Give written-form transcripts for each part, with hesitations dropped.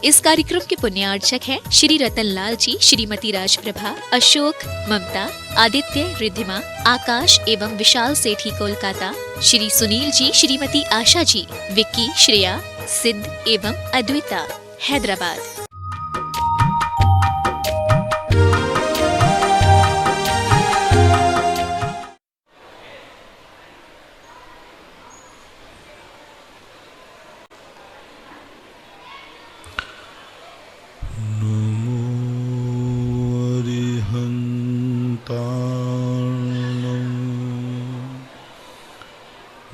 इस कार्यक्रम के पुण्यार्चक हैं श्री रतन लाल जी, श्रीमती राजप्रभा, अशोक, ममता, आदित्य, रिद्धिमा, आकाश एवं विशाल सेठी कोलकाता, श्री सुनील जी, श्रीमती आशा जी, विक्की, श्रेया, सिद्ध एवं अद्विता, हैदराबाद।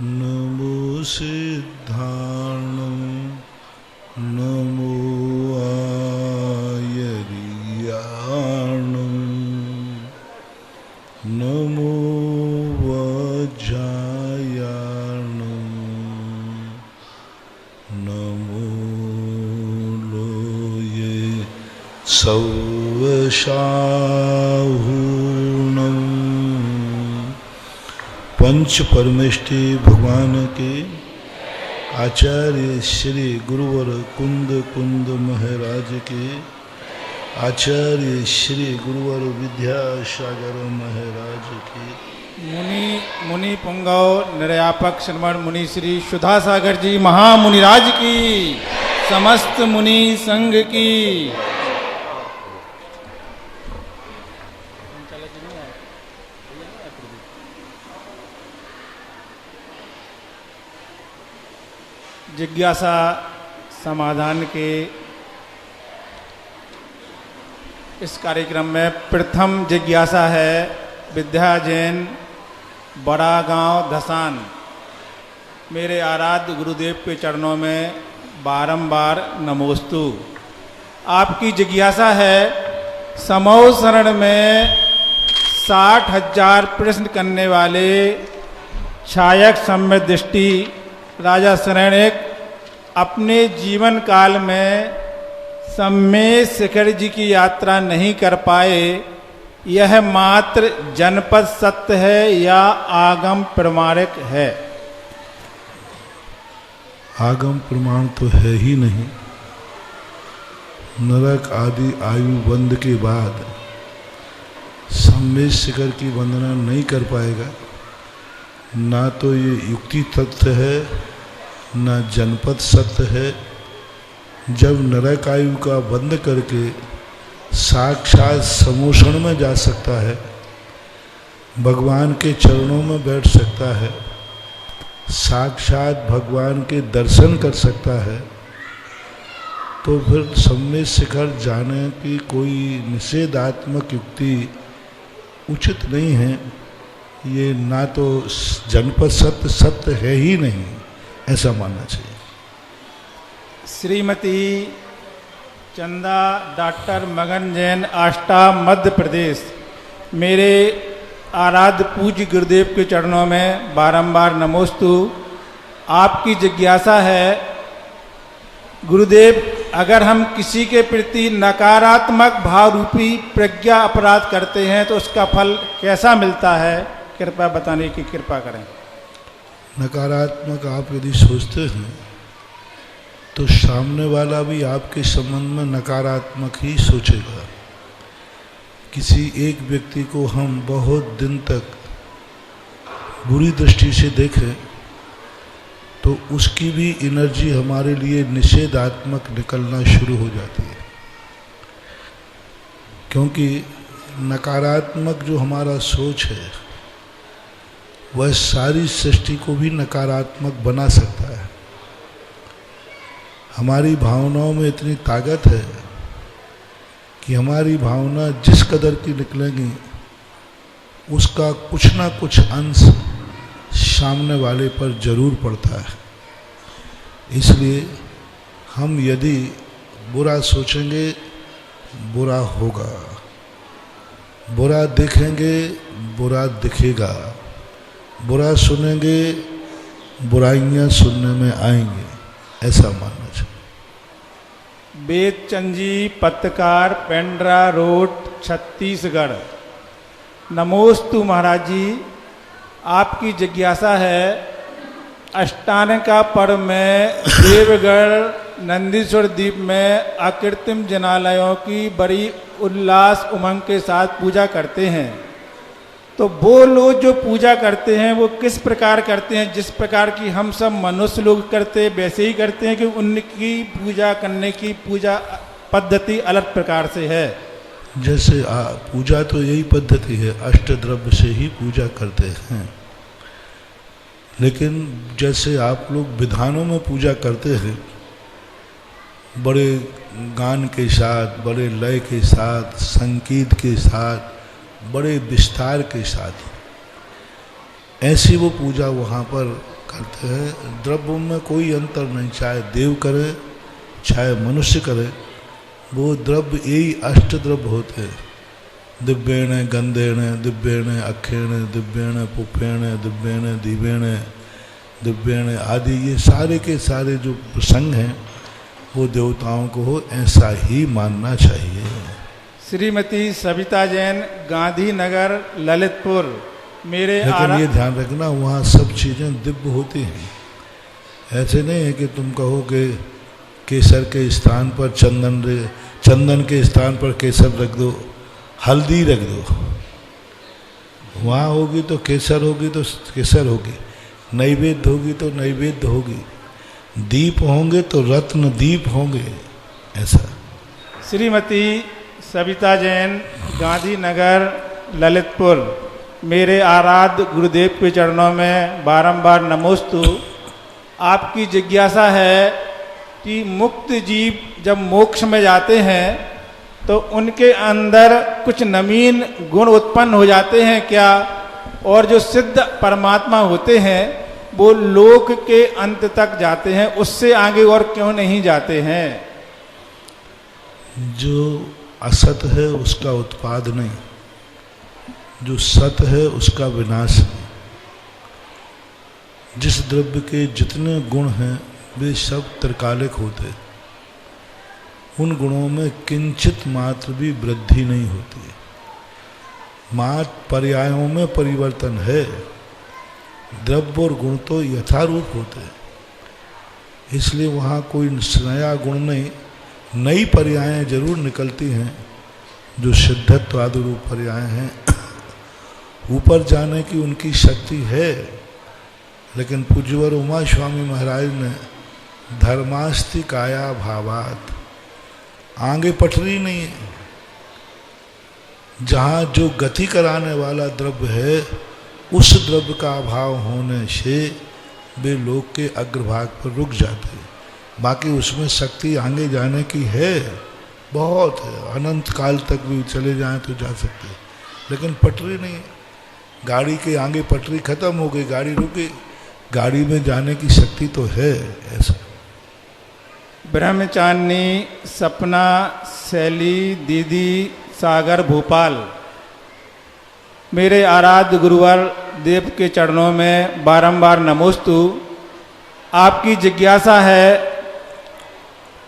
नमो सिद्धार्णं, नमो आयर्याणं, नमो वज्रायाणं, नमो लोये सौवशाहूणं। पंच परमेष्टि भगवान के आचार्य श्री गुरुवर कुंद कुंद महाराज के आचार्य श्री गुरुवर विद्यासागर महाराज के मुनि पुंगव निर्यापक श्रमण मुनि श्री सुधासागर जी महामुनिराज की, समस्त मुनि संघ की। जिज्ञासा समाधान के इस कार्यक्रम में प्रथम जिज्ञासा है विद्या जैन, बड़ा गांव धसान। मेरे आराध्य गुरुदेव के चरणों में बारंबार नमोस्तु। आपकी जिज्ञासा है समो शरण में 60,000 प्रश्न करने वाले छायक सम्यक दृष्टि राजा शरणैक अपने जीवन काल में सम्मेद शिखर जी की यात्रा नहीं कर पाए। यह मात्र जनपद सत्य है या आगम प्रमाणिक है? आगम प्रमाण तो है ही नहीं। नरक आदि आयु बंद के बाद सम्मेद शिखर की वंदना नहीं कर पाएगा। ना तो ये युक्ति तथ्य है, ना जनपद सत्य है। जब नरक आयु का बंद करके साक्षात समोषण में जा सकता है, भगवान के चरणों में बैठ सकता है, साक्षात भगवान के दर्शन कर सकता है, तो फिर सम्मेद शिखर जाने की कोई निषेधात्मक युक्ति उचित नहीं है। ये ना तो जनपद सत्य सत्य है ही नहीं, ऐसा मानना चाहिए। श्रीमती चंदा डॉक्टर मगन जैन, आष्टा, मध्य प्रदेश। मेरे आराध्य पूज्य गुरुदेव के चरणों में बारंबार नमोस्तु। आपकी जिज्ञासा है गुरुदेव, अगर हम किसी के प्रति नकारात्मक भाव रूपी प्रज्ञा अपराध करते हैं तो उसका फल कैसा मिलता है? कृपया बताने की कृपा करें। नकारात्मक आप यदि सोचते हैं तो सामने वाला भी आपके संबंध में नकारात्मक ही सोचेगा। किसी एक व्यक्ति को हम बहुत दिन तक बुरी दृष्टि से देखें तो उसकी भी एनर्जी हमारे लिए निषेधात्मक निकलना शुरू हो जाती है, क्योंकि नकारात्मक जो हमारा सोच है वह सारी सृष्टि को भी नकारात्मक बना सकता है। हमारी भावनाओं में इतनी ताकत है कि हमारी भावना जिस कदर की निकलेंगी उसका कुछ ना कुछ अंश सामने वाले पर जरूर पड़ता है। इसलिए हम यदि बुरा सोचेंगे बुरा होगा, बुरा देखेंगे बुरा दिखेगा, बुरा सुनेंगे बुराइयां सुनने में आएंगे, ऐसा मानना चाहिए। वेदचंद जी, पत्रकार, पेंड्रा रोड, छत्तीसगढ़। नमोस्तु महाराज जी। आपकी जिज्ञासा है अष्टांग का पर्व में देवगढ़ नंदीश्वर द्वीप में अकृत्रिम जनालयों की बड़ी उल्लास उमंग के साथ पूजा करते हैं, तो वो लोग जो पूजा करते हैं वो किस प्रकार करते हैं? जिस प्रकार की हम सब मनुष्य लोग करते हैं वैसे ही करते हैं कि उनकी पूजा करने की पूजा पद्धति अलग प्रकार से है? जैसे पूजा तो यही पद्धति है, अष्टद्रव्य से ही पूजा करते हैं। लेकिन जैसे आप लोग विधानों में पूजा करते हैं, बड़े गान के साथ, बड़े लय के साथ, संगीत के साथ, बड़े विस्तार के साथ, ऐसी वो पूजा वहाँ पर करते हैं। द्रव्य में कोई अंतर नहीं, चाहे देव करे चाहे मनुष्य करे, वो द्रव्य यही अष्टद्रव्य होते हैं। दिव्येण गंधेण, दिव्येण अक्षेण, दिव्येण पुष्पेण, दिव्येण दीवेण, दिव्येण आदि, ये सारे के सारे जो प्रसंग हैं वो देवताओं को ऐसा ही मानना चाहिए। श्रीमती सविता जैन, गांधीनगर, ललितपुर। मेरे लेकिन ये ध्यान रखना, वहाँ सब चीज़ें दिव्य होती हैं। ऐसे नहीं है कि तुम कहो कि केसर के स्थान पर चंदन के स्थान पर केसर रख दो, हल्दी रख दो। वहाँ होगी तो केसर होगी तो केसर होगी, नैवेद्य होगी तो नैवेद्य होगी, दीप होंगे तो रत्न दीप होंगे, ऐसा। श्रीमती सविता जैन, गांधीनगर, ललितपुर। मेरे आराध्य गुरुदेव के चरणों में बारंबार नमोस्तु। आपकी जिज्ञासा है कि मुक्त जीव जब मोक्ष में जाते हैं तो उनके अंदर कुछ नवीन गुण उत्पन्न हो जाते हैं क्या? और जो सिद्ध परमात्मा होते हैं वो लोक के अंत तक जाते हैं, उससे आगे और क्यों नहीं जाते हैं? जो असत है उसका उत्पाद नहीं, जो सत है उसका विनाश है। जिस द्रव्य के जितने गुण हैं वे सब त्रिकालिक होते, उन गुणों में किंचित मात्र भी वृद्धि नहीं होती। मात्र पर्यायों में परिवर्तन है, द्रव्य और गुण तो यथारूप होते, इसलिए वहाँ कोई नया गुण नहीं, नई पर्यायें जरूर निकलती हैं जो सिद्धत्व आदि रूप पर्याय हैं। ऊपर जाने की उनकी शक्ति है, लेकिन पूज्यवर उमा स्वामी महाराज ने धर्मास्ति काया भावात, आगे पटरी नहीं है। जहाँ जो गति कराने वाला द्रव्य है उस द्रव्य का अभाव होने से वे लोक के अग्रभाग पर रुक जाते हैं। बाकी उसमें शक्ति आगे जाने की है, बहुत है, अनंत काल तक भी चले जाएं तो जा सकते हैं, लेकिन पटरी नहीं है। गाड़ी के आगे पटरी खत्म हो गई, गाड़ी रुक गई, गाड़ी में जाने की शक्ति तो है, ऐसा। ब्रह्मचारिणी सपना शैली दीदी, सागर, भोपाल। मेरे आराध्य गुरुवर देव के चरणों में बारंबार नमोस्तु। आपकी जिज्ञासा है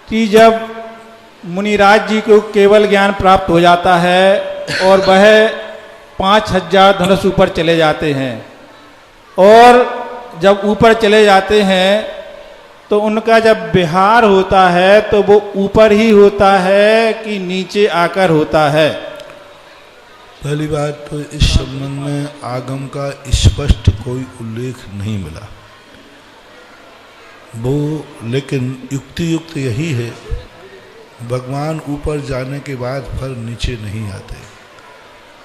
कि जब मुनिराज जी को केवल ज्ञान प्राप्त हो जाता है और वह 5000 धनुष ऊपर चले जाते हैं, और जब ऊपर चले जाते हैं तो उनका जब विहार होता है तो वो ऊपर ही होता है कि नीचे आकर होता है? पहली बात तो इस संबंध में आगम का स्पष्ट कोई उल्लेख नहीं मिला वो, लेकिन युक्ति युक्त यही है, भगवान ऊपर जाने के बाद फिर नीचे नहीं आते।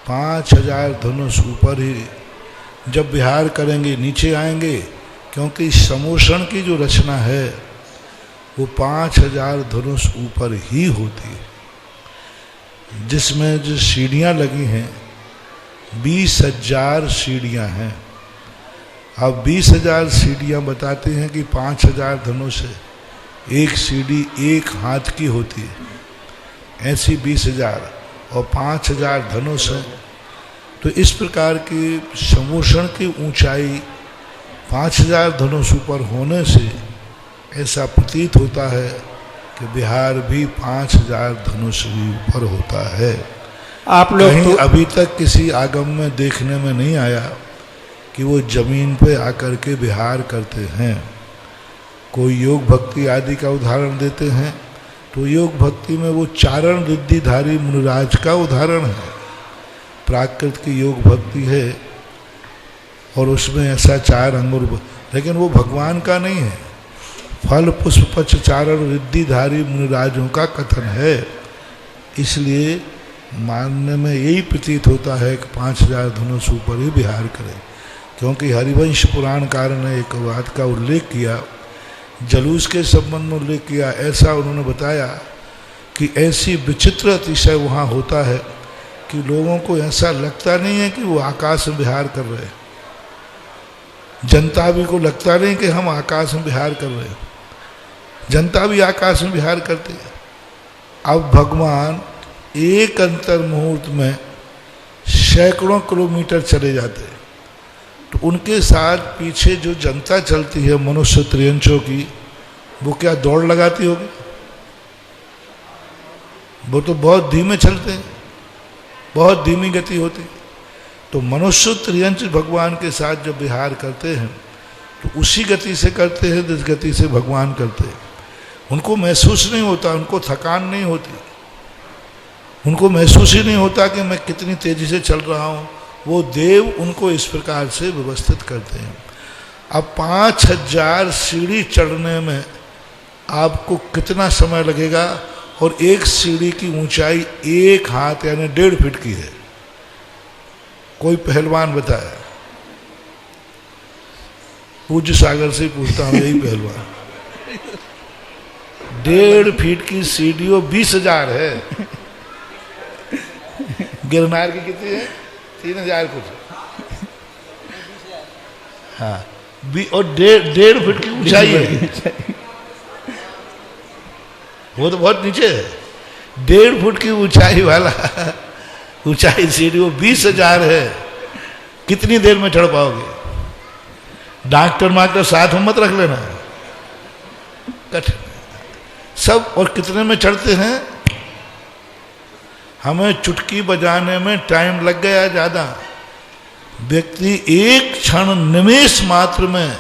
5000 धनुष ऊपर ही जब विहार करेंगे नीचे आएंगे, क्योंकि समोषण की जो रचना है वो 5000 धनुष ऊपर ही होती है, जिसमें जो सीढ़ियाँ लगी हैं 20,000 सीढ़ियाँ हैं। अब 20,000 सीढ़ियाँ बताते हैं कि 5000 धनुष है, एक सीढ़ी एक हाथ की होती है, ऐसी 20,000 और 5000 धनुष है। तो इस प्रकार की समोषण की ऊंचाई 5000 धनुष ऊपर होने से ऐसा प्रतीत होता है कि बिहार भी 5000 धनुष ही ऊपर होता है। आप लोग कहीं अभी तक किसी आगम में देखने में नहीं आया कि वो जमीन पे आकर के विहार करते हैं। कोई योग भक्ति आदि का उदाहरण देते हैं, तो योग भक्ति में वो चारण रिद्धिधारी मुनिराज का उदाहरण है। प्राकृत की योग भक्ति है और उसमें ऐसा 4 अंगुर, लेकिन वो भगवान का नहीं है। फल पुष्प पक्ष चारण रिद्धिधारी मुनिराजों का कथन है। इसलिए मानने में यही प्रतीत होता है कि 5000 धनुष से ऊपर ही विहार करें, क्योंकि हरिवंश पुराणकार ने एक बात का उल्लेख किया, जलूस के संबंध में उल्लेख किया। ऐसा उन्होंने बताया कि ऐसी विचित्र अतिशय वहाँ होता है कि लोगों को ऐसा लगता नहीं है कि वो आकाश में विहार कर रहे हैं। जनता भी को लगता नहीं कि हम आकाश में विहार कर रहे हैं, जनता भी आकाश में विहार करती है। अब भगवान एक अंतर मुहूर्त में सैकड़ों किलोमीटर चले जाते हैं, तो उनके साथ पीछे जो जनता चलती है मनुष्य त्रियंचों की, वो क्या दौड़ लगाती होगी? वो तो बहुत धीमे चलते हैं, बहुत धीमी गति होती। तो मनुष्य त्रियंच भगवान के साथ जब विहार करते हैं तो उसी गति से करते हैं जिस गति से भगवान करते हैं। उनको महसूस नहीं होता, उनको थकान नहीं होती, उनको महसूस ही नहीं होता कि मैं कितनी तेजी से चल रहा हूँ। वो देव उनको इस प्रकार से व्यवस्थित करते हैं। अब 5000 सीढ़ी चढ़ने में आपको कितना समय लगेगा? और एक सीढ़ी की ऊंचाई 1 हाथ यानी 1.5 फीट की है। कोई पहलवान बताया, पूज्य सागर से पूछता हूँ, यही पहलवान। 1.5 फीट की सीढ़ियों 20,000 है। गिरनार की कितनी है? 3000 कुछ। हाँ, और 1.5 फीट की ऊंचाई है। वो तो बहुत नीचे है। 1.5 फुट की ऊंचाई वाला ऊंचाई सीढ़ी वो 20,000 है। कितनी देर में चढ़ पाओगे? डॉक्टर मास्टर साथ में मत रख लेना, कठिन सब। और कितने में चढ़ते हैं? हमें चुटकी बजाने में टाइम लग गया ज़्यादा। व्यक्ति एक क्षण निमेष मात्र में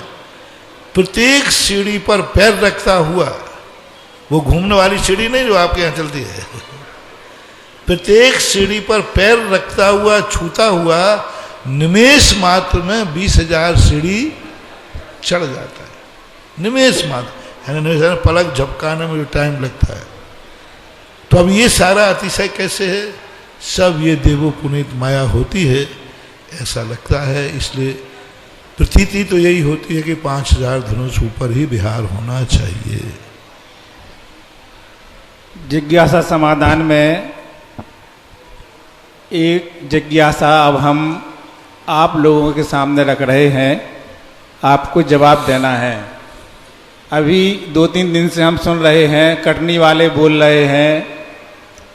प्रत्येक सीढ़ी पर पैर रखता हुआ, वो घूमने वाली सीढ़ी नहीं जो आपके यहाँ चलती है, प्रत्येक सीढ़ी पर पैर रखता हुआ, छूता हुआ निमेष मात्र में 20,000 सीढ़ी चढ़ जाता है। निमेष मात्र यानी निमेष पलक झपकाने में जो टाइम लगता है। तो अब ये सारा अतिशय कैसे है? सब ये देवो पुनीत माया होती है, ऐसा लगता है। इसलिए प्रतीति तो यही होती है कि 5000 धनुष ऊपर ही विहार होना चाहिए। जिज्ञासा समाधान में एक जिज्ञासा अब हम आप लोगों के सामने रख रहे हैं, आपको जवाब देना है। अभी 2-3 दिन से हम सुन रहे हैं, कटनी वाले बोल रहे हैं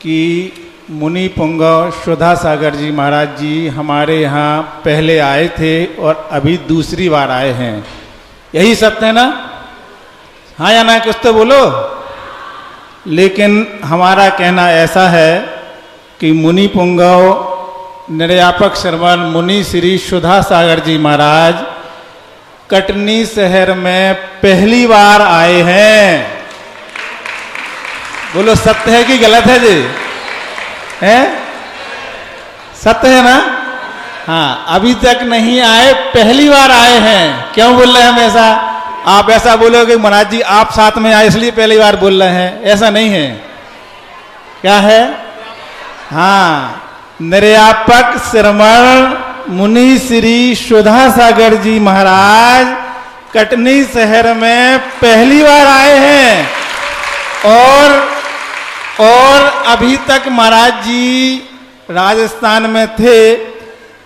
कि मुनि पुंगव सुधा सागर जी महाराज जी हमारे यहाँ पहले आए थे और अभी दूसरी बार आए हैं। यही सत्य है ना? हाँ या ना, कुछ तो बोलो। लेकिन हमारा कहना ऐसा है कि मुनि पुंगव निर्यापक श्रवण मुनि श्री सुधा सागर जी महाराज कटनी शहर में पहली बार आए हैं। बोलो सत्य है कि गलत है जी? है? सत्य है ना? हाँ, अभी तक नहीं आए, पहली बार आए हैं। क्यों बोल रहे हैं हम ऐसा? आप ऐसा बोलोगे महाराज जी आप साथ में आए इसलिए पहली बार बोल रहे हैं, ऐसा नहीं है। क्या है? हाँ, निर्यापक श्रवण मुनि श्री सुधा सागर जी महाराज कटनी शहर में पहली बार आए हैं। और अभी तक महाराज जी राजस्थान में थे।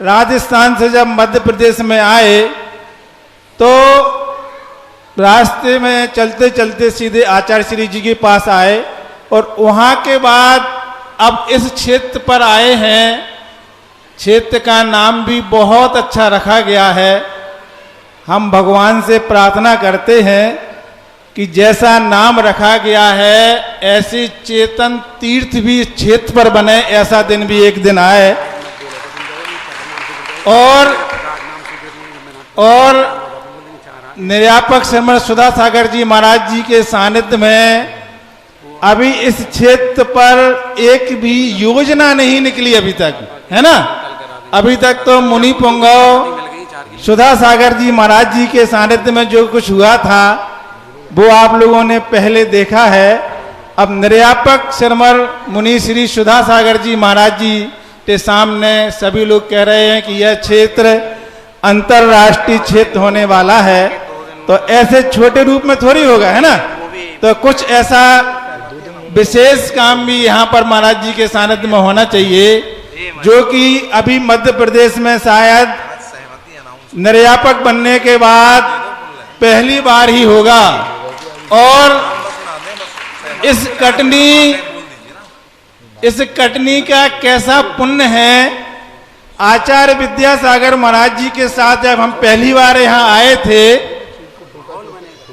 राजस्थान से जब मध्य प्रदेश में आए तो रास्ते में चलते चलते सीधे आचार्य श्री जी के पास आए और वहाँ के बाद अब इस क्षेत्र पर आए हैं। क्षेत्र का नाम भी बहुत अच्छा रखा गया है। हम भगवान से प्रार्थना करते हैं कि जैसा नाम रखा गया है ऐसे चेतन तीर्थ भी क्षेत्र पर बने, ऐसा दिन भी एक दिन आए। और निर्यापक श्रीमती सुधा सागर जी महाराज जी के सानिध्य में अभी इस क्षेत्र पर एक भी योजना नहीं निकली अभी तक, है ना। अभी तक तो मुनि पुंगव सुधा सागर जी महाराज जी के सानिध्य में जो कुछ हुआ था वो आप लोगों ने पहले देखा है। अब निर्यापक श्रीमर मुनि श्री सुधा सागर जी महाराज जी के सामने सभी लोग कह रहे हैं कि यह क्षेत्र अंतरराष्ट्रीय क्षेत्र होने वाला है, तो ऐसे छोटे रूप में थोड़ी होगा, है ना। तो कुछ ऐसा विशेष काम भी यहाँ पर महाराज जी के सानिध्य में होना चाहिए, जो कि अभी मध्य प्रदेश में शायद निर्यापक बनने के बाद पहली बार ही होगा। और इस कटनी का कैसा पुण्य है। आचार्य विद्यासागर महाराज जी के साथ जब हम पहली बार यहाँ आए थे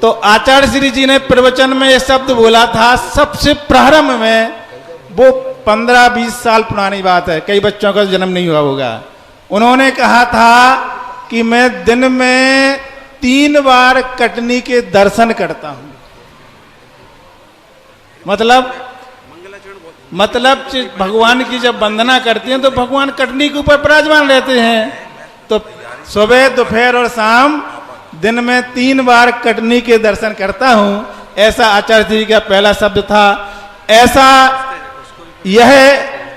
तो आचार्य श्री जी ने प्रवचन में ये शब्द बोला था, सबसे प्रारंभ में, वो 15-20 साल पुरानी बात है, कई बच्चों का जन्म नहीं हुआ होगा। उन्होंने कहा था कि मैं दिन में 3 बार कटनी के दर्शन करता हूं। मतलब भगवान की जब वंदना करते हैं तो भगवान कटनी के ऊपर विराजमान रहते हैं। तो सुबह, दोपहर और शाम दिन में 3 बार कटनी के दर्शन करता हूं, ऐसा आचार्य जी का पहला शब्द था। ऐसा यह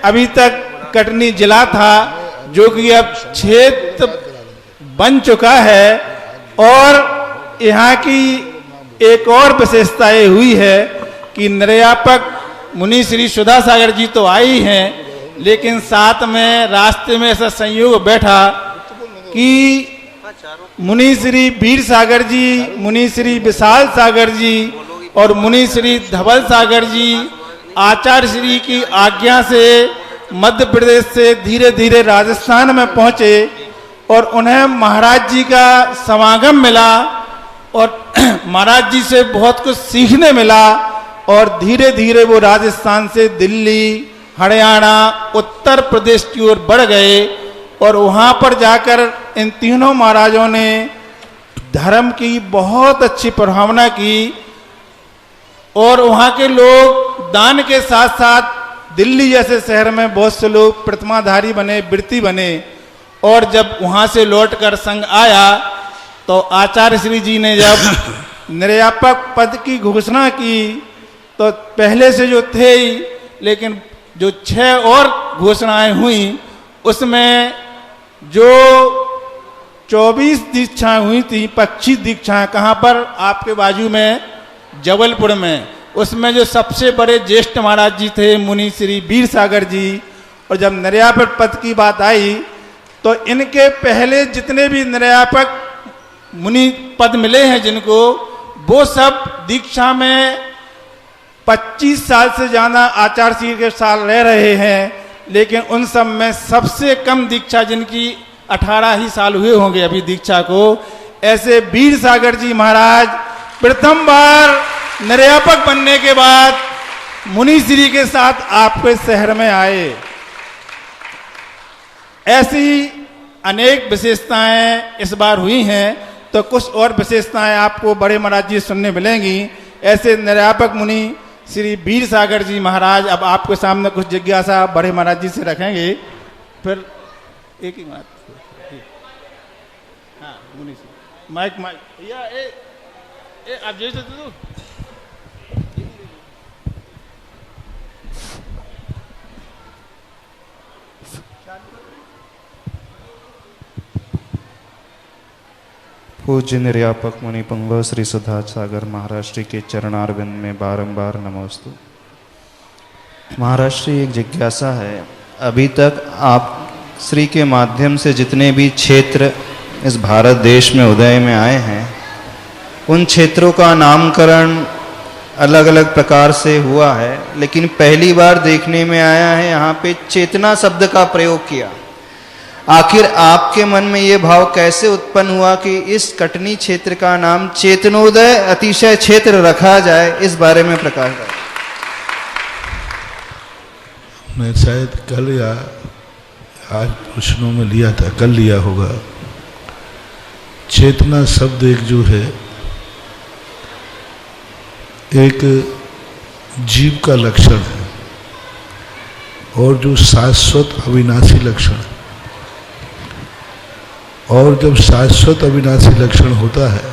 अभी तक कटनी जिला था, जो कि अब क्षेत्र बन चुका है। और यहाँ की एक और विशेषता ये हुई है कि निर्यापक मुनि श्री सुधा सागर जी तो आई हैं, लेकिन साथ में रास्ते में ऐसा संयोग बैठा कि मुनि श्री वीर सागर जी, मुनि श्री विशाल सागर जी और मुनि श्री धवल सागर जी आचार्य श्री की आज्ञा से मध्य प्रदेश से धीरे धीरे राजस्थान में पहुंचे और उन्हें महाराज जी का समागम मिला और महाराज जी से बहुत कुछ सीखने मिला। और धीरे धीरे वो राजस्थान से दिल्ली, हरियाणा, उत्तर प्रदेश की ओर बढ़ गए और वहाँ पर जाकर इन तीनों महाराजों ने धर्म की बहुत अच्छी प्रभावना की। और वहाँ के लोग दान के साथ साथ दिल्ली जैसे शहर में बहुत से लोग प्रतिमाधारी बने, वृत्ति बने। और जब वहाँ से लौटकर संघ आया तो आचार्य श्री जी ने जब निर्यापक पद की घोषणा की तो पहले से जो थे ही, लेकिन जो 6 और घोषणाएं हुई उसमें जो 24 दीक्षाएं हुई थी, 25 दीक्षाएं कहाँ पर, आपके बाजू में जबलपुर में, उसमें जो सबसे बड़े ज्येष्ठ महाराज जी थे मुनि श्री वीर सागर जी। और जब निर्यापक पद की बात आई तो इनके पहले जितने भी निर्यापक मुनि पद मिले हैं जिनको, वो सब दीक्षा में 25 साल से ज़्यादा आचार्य श्री के साल रह रहे हैं, लेकिन उन सब में सबसे कम दीक्षा जिनकी 18 ही साल हुए होंगे अभी दीक्षा को, ऐसे वीर सागर जी महाराज प्रथम बार निर्यापक बनने के बाद मुनि श्री के साथ आपके शहर में आए। ऐसी अनेक विशेषताएं इस बार हुई हैं, तो कुछ और विशेषताएं आपको बड़े महाराज जी सुनने मिलेंगी। ऐसे निर्यापक मुनि श्री वीर सागर जी महाराज अब आपके सामने कुछ जिज्ञासा बड़े महाराज जी से रखेंगे। फिर एक ही बात, हाँ मुनि श्री माइक भैया, आप जैसे तो पूज्य निर्यापक मुनि पुंगव श्री सुधा सागर महाराज श्री के चरणारविंद में बारंबार नमोस्तु। महाराज श्री, एक जिज्ञासा है, अभी तक आप श्री के माध्यम से जितने भी क्षेत्र इस भारत देश में उदय में आए हैं, उन क्षेत्रों का नामकरण अलग अलग प्रकार से हुआ है, लेकिन पहली बार देखने में आया है यहाँ पे चेतना शब्द का प्रयोग किया। आखिर आपके मन में ये भाव कैसे उत्पन्न हुआ कि इस कटनी क्षेत्र का नाम चेतनोदय अतिशय क्षेत्र रखा जाए, इस बारे में प्रकाश डालें। मैं शायद कल या आज प्रश्नों में लिया था, कल लिया होगा चेतना शब्द एक जो है एक जीव का लक्षण है और जो शाश्वत अविनाशी लक्षण है। और जब शाश्वत अविनाशी लक्षण होता है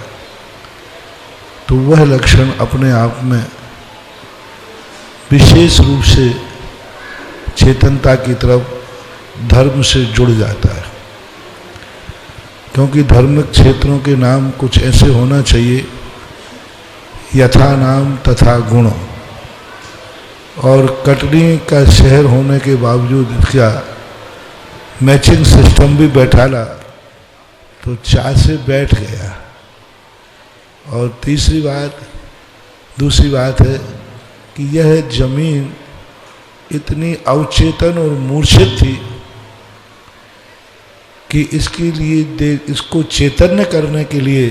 तो वह लक्षण अपने आप में विशेष रूप से चेतनता की तरफ धर्म से जुड़ जाता है, क्योंकि धार्मिक क्षेत्रों के नाम कुछ ऐसे होना चाहिए यथा नाम तथा गुण। और कटनी का शहर होने के बावजूद इसका मैचिंग सिस्टम भी बैठाला तो चाह से बैठ गया। और दूसरी बात है कि यह जमीन इतनी अवचेतन और मूर्छित थी कि इसके लिए इसको चैतन्य करने के लिए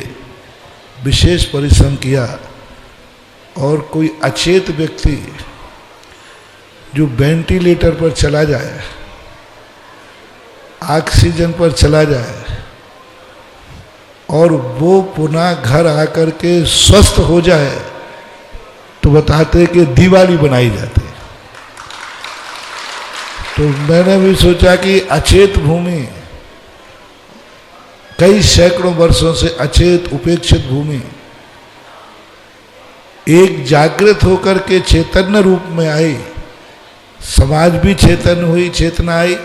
विशेष परिश्रम किया। और कोई अचेत व्यक्ति जो वेंटिलेटर पर चला जाए, ऑक्सीजन पर चला जाए और वो पुनः घर आकर के स्वस्थ हो जाए तो बताते कि दिवाली बनाई जाती। तो मैंने भी सोचा कि अचेत भूमि, कई सैकड़ों वर्षों से अचेत उपेक्षित भूमि एक जागृत होकर के चैतन्य रूप में आई, समाज भी चेतन हुई, चेतना आई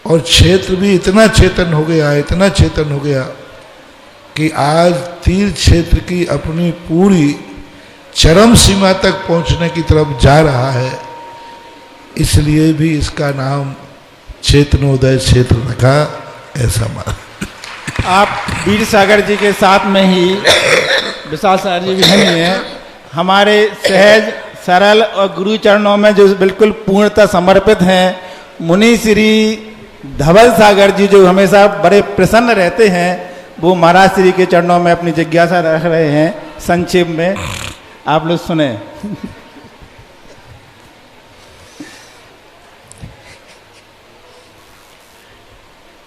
और क्षेत्र भी इतना चेतन हो गया कि आज तीर्थ क्षेत्र की अपनी पूरी चरम सीमा तक पहुंचने की तरफ जा रहा है। इसलिए भी इसका नाम चेतनोदय क्षेत्र रखा, ऐसा माना। आप वीर सागर जी के साथ में ही विशाल सागर जी भी हैं, हमारे सहज सरल और गुरु चरणों में जो बिल्कुल पूर्णतः समर्पित हैं, मुनि श्री धवल सागर जी जो हमेशा बड़े प्रसन्न रहते हैं, वो महाराज श्री के चरणों में अपनी जिज्ञासा रख रहे हैं। संक्षेप में आप लोग सुने।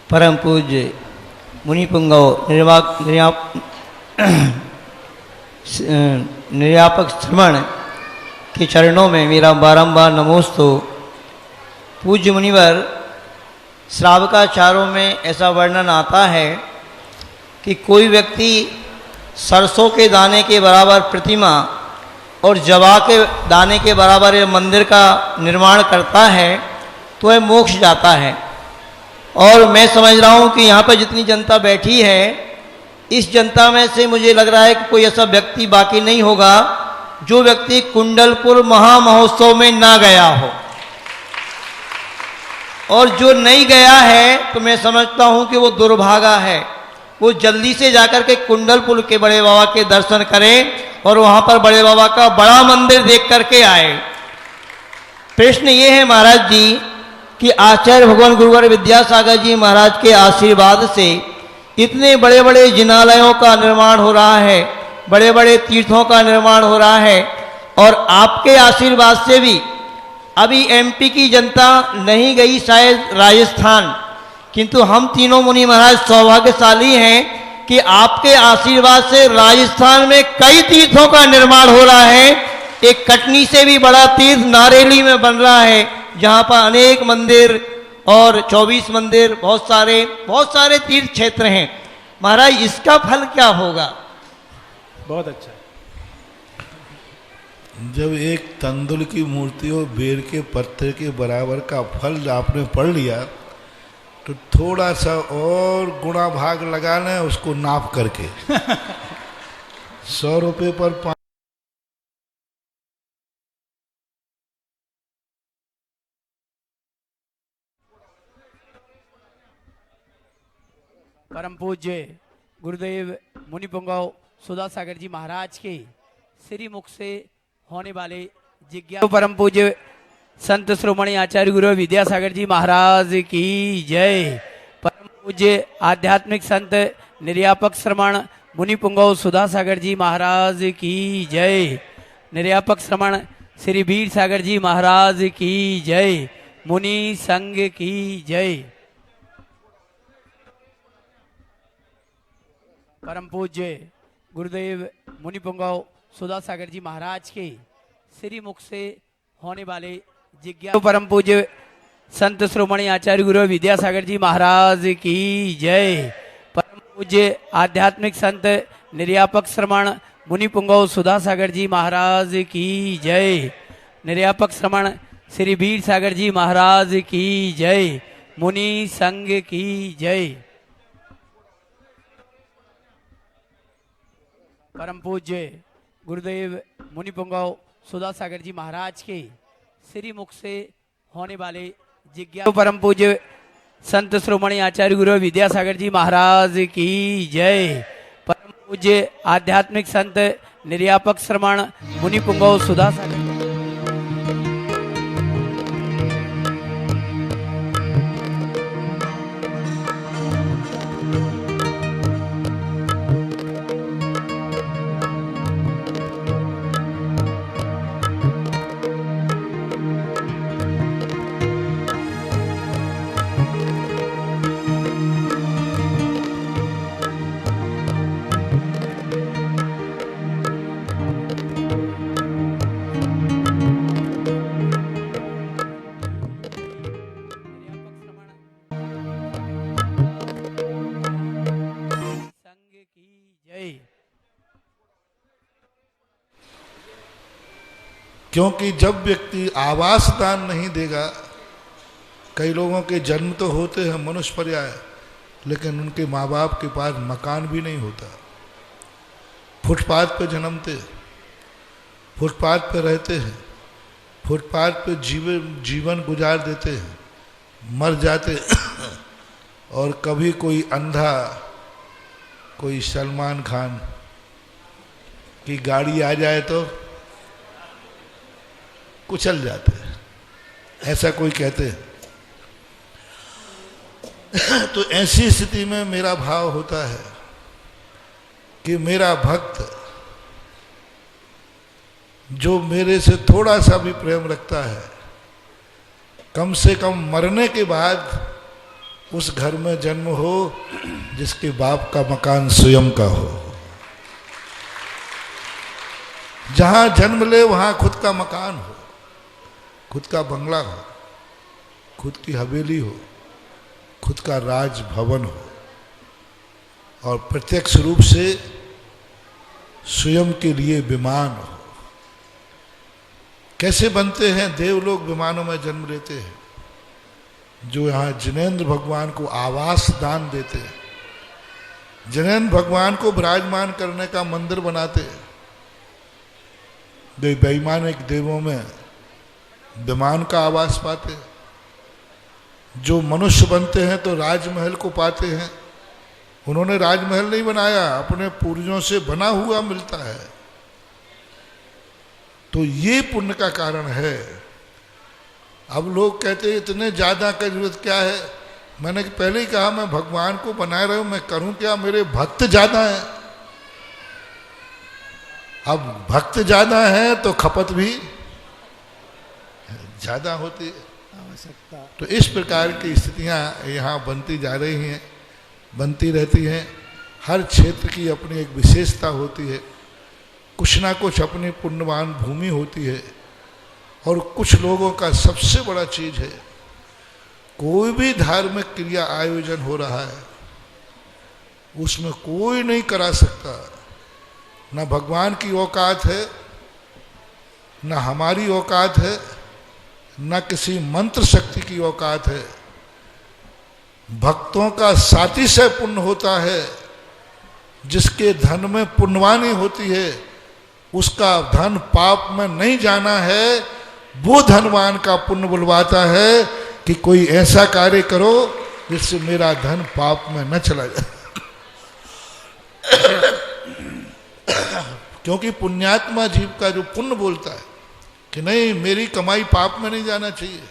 परम पूज्य मुनि पुंगव निर्यापक श्रवण के चरणों में मेरा बारंबार नमोस्तु। पूज्य मुनिवर, श्रावकाचारों में ऐसा वर्णन आता है कि कोई व्यक्ति सरसों के दाने के बराबर प्रतिमा और जवा के दाने के बराबर ये मंदिर का निर्माण करता है तो वह मोक्ष जाता है। और मैं समझ रहा हूँ कि यहाँ पर जितनी जनता बैठी है, इस जनता में से मुझे लग रहा है कि कोई ऐसा व्यक्ति बाकी नहीं होगा जो व्यक्ति कुंडलपुर महामहोत्सव में ना गया हो। और जो नहीं गया है तो मैं समझता हूँ कि वो दुर्भागा है। वो जल्दी से जाकर के कुंडलपुर के बड़े बाबा के दर्शन करें और वहाँ पर बड़े बाबा का बड़ा मंदिर देख करके आए। प्रश्न ये है महाराज जी कि आचार्य भगवान गुरुवर विद्यासागर जी महाराज के आशीर्वाद से इतने बड़े बड़े जिनालयों का निर्माण हो रहा है, बड़े बड़े तीर्थों का निर्माण हो रहा है, और आपके आशीर्वाद से भी अभी एमपी की जनता नहीं गई शायद राजस्थान, किंतु हम तीनों मुनि महाराज सौभाग्यशाली हैं कि आपके आशीर्वाद से राजस्थान में कई तीर्थों का निर्माण हो रहा है। एक कटनी से भी बड़ा तीर्थ नारेली में बन रहा है, जहाँ पर अनेक मंदिर और 24 मंदिर, बहुत सारे तीर्थ क्षेत्र हैं। महाराज, इसका फल क्या होगा? बहुत अच्छा। जब एक तंदुल की मूर्ति हो बेर के पत्थर के बराबर का फल आपने पढ़ लिया तो थोड़ा सा और गुणा भाग लगा लें उसको नाप करके 100 रुपये पर परम पूज्य गुरुदेव मुनि पुंगव सुधा सागर जी महाराज के श्री मुख से होने वाले जिज्ञासा परम पूज्य संत श्रोमणी आचार्य गुरु विद्यासागर जी महाराज की जय। परम पूज्य आध्यात्मिक संत निर्यापक श्रमण मुनि पुंगव सुधा सागर जी महाराज की जय। निर्यापक श्रमण श्री वीर सागर जी महाराज की जय। मुनि संघ की जय। परम पूज्य गुरुदेव मुनिपुंगव सुधा सागर जी महाराज के श्री मुख से होने वाले जिज्ञासा परम पूज्य संत श्रोमणी आचार्य गुरु विद्यासागर जी महाराज की जय। परम पूज्य आध्यात्मिक संत निर्यापक श्रमण मुनिपुंगव सुधा सागर जी महाराज की जय। निर्यापक श्रमण श्री वीर सागर जी महाराज की जय। मुनि संघ की जय। परम पूज्य गुरुदेव मुनिपुंगव सुधा सागर जी महाराज के श्री मुख से होने वाले जिज्ञासा परम पूज्य संत श्रोमणी आचार्य गुरु विद्यासागर जी महाराज की जय। परम पूज्य आध्यात्मिक संत निर्यापक श्रमण मुनिपुंगव सुधा सागर क्योंकि जब व्यक्ति आवास दान नहीं देगा, कई लोगों के जन्म तो होते हैं मनुष्य पर्याय, लेकिन उनके माँ बाप के पास मकान भी नहीं होता, फुटपाथ पे जन्मते, फुटपाथ पे रहते हैं, फुटपाथ पे जीवन गुजार देते हैं, मर जाते और कभी कोई अंधा, कोई सलमान खान की गाड़ी आ जाए तो कुचल जाते हैं, ऐसा कोई कहते हैं। तो ऐसी स्थिति में मेरा भाव होता है कि मेरा भक्त जो मेरे से थोड़ा सा भी प्रेम रखता है, कम से कम मरने के बाद उस घर में जन्म हो जिसके बाप का मकान स्वयं का हो। जहां जन्म ले वहां खुद का मकान हो, खुद का बंगला हो, खुद की हवेली हो, खुद का राज भवन हो, और प्रत्यक्ष रूप से स्वयं के लिए विमान हो। कैसे बनते हैं देवलोक, विमानों में जन्म लेते हैं, जो यहाँ जिनेंद्र भगवान को आवास दान देते हैं, जिनेंद्र भगवान को विराजमान करने का मंदिर बनाते हैं। वैमानिक देवों में विमान का आवास पाते हैं। जो मनुष्य बनते हैं तो राजमहल को पाते हैं। उन्होंने राजमहल नहीं बनाया, अपने पूर्वजों से बना हुआ मिलता है। तो ये पुण्य का कारण है। अब लोग कहते हैं इतने ज़्यादा का जरूरत क्या है। मैंने पहले ही कहा, मैं भगवान को बनाए रहा हूँ, मैं करूँ क्या, मेरे भक्त ज़्यादा हैं। अब भक्त ज़्यादा है तो खपत भी ज़्यादा होती है, आवश्यकता। तो इस प्रकार की स्थितियाँ यहाँ बनती जा रही हैं, बनती रहती हैं। हर क्षेत्र की अपनी एक विशेषता होती है, कुछ ना कुछ अपनी पुण्यवान भूमि होती है। और कुछ लोगों का सबसे बड़ा चीज़ है, कोई भी धार्मिक क्रिया आयोजन हो रहा है, उसमें कोई नहीं करा सकता। न भगवान की औकात है, न हमारी औकात है, न किसी मंत्र शक्ति की औकात है। भक्तों का सातिशय पुण्य होता है। जिसके धन में पुण्यवानी होती है, उसका धन पाप में नहीं जाना है। वो धनवान का पुण्य बुलवाता है कि कोई ऐसा कार्य करो जिससे मेरा धन पाप में न चला जाए। क्योंकि पुण्यात्मा जीव का जो पुण्य बोलता है कि नहीं, मेरी कमाई पाप में नहीं जाना चाहिए।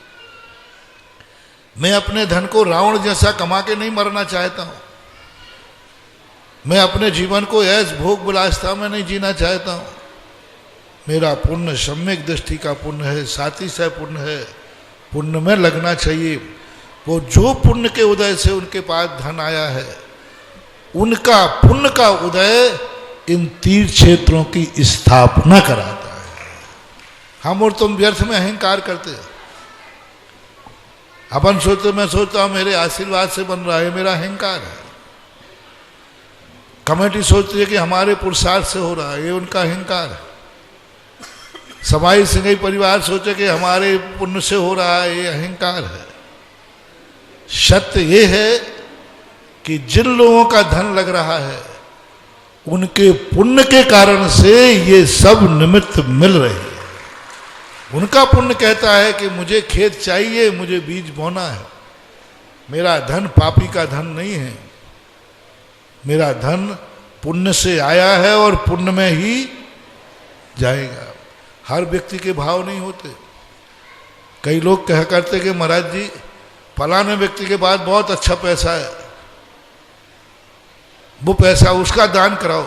मैं अपने धन को रावण जैसा कमा के नहीं मरना चाहता हूँ। मैं अपने जीवन को ऐस भोग विलासिता में नहीं जीना चाहता हूँ। मेरा पुण्य सम्यक दृष्टि का पुण्य है, सातिशय पुण्य है, पुण्य में लगना चाहिए। वो जो पुण्य के उदय से उनके पास धन आया है, उनका पुण्य का उदय इन तीर्थ क्षेत्रों की स्थापना कराता है। हम और तुम व्यर्थ में अहंकार करते हैं। अपन सोचते, मैं सोचता हूं मेरे आशीर्वाद से बन रहा है, मेरा अहंकार है। कमेटी सोचती है कि हमारे पुरुषार्थ से हो रहा है, ये उनका अहंकार है। समाई सिंघई परिवार सोचे कि हमारे पुण्य से हो रहा है, ये अहंकार है। सत्य ये है कि जिन लोगों का धन लग रहा है उनके पुण्य के कारण से ये सब निमित्त मिल रहे हैं। उनका पुण्य कहता है कि मुझे खेत चाहिए, मुझे बीज बोना है। मेरा धन पापी का धन नहीं है, मेरा धन पुण्य से आया है और पुण्य में ही जाएगा। हर व्यक्ति के भाव नहीं होते। कई लोग कह करते कि महाराज जी फलाने व्यक्ति के पास बहुत अच्छा पैसा है, वो पैसा उसका दान कराओ।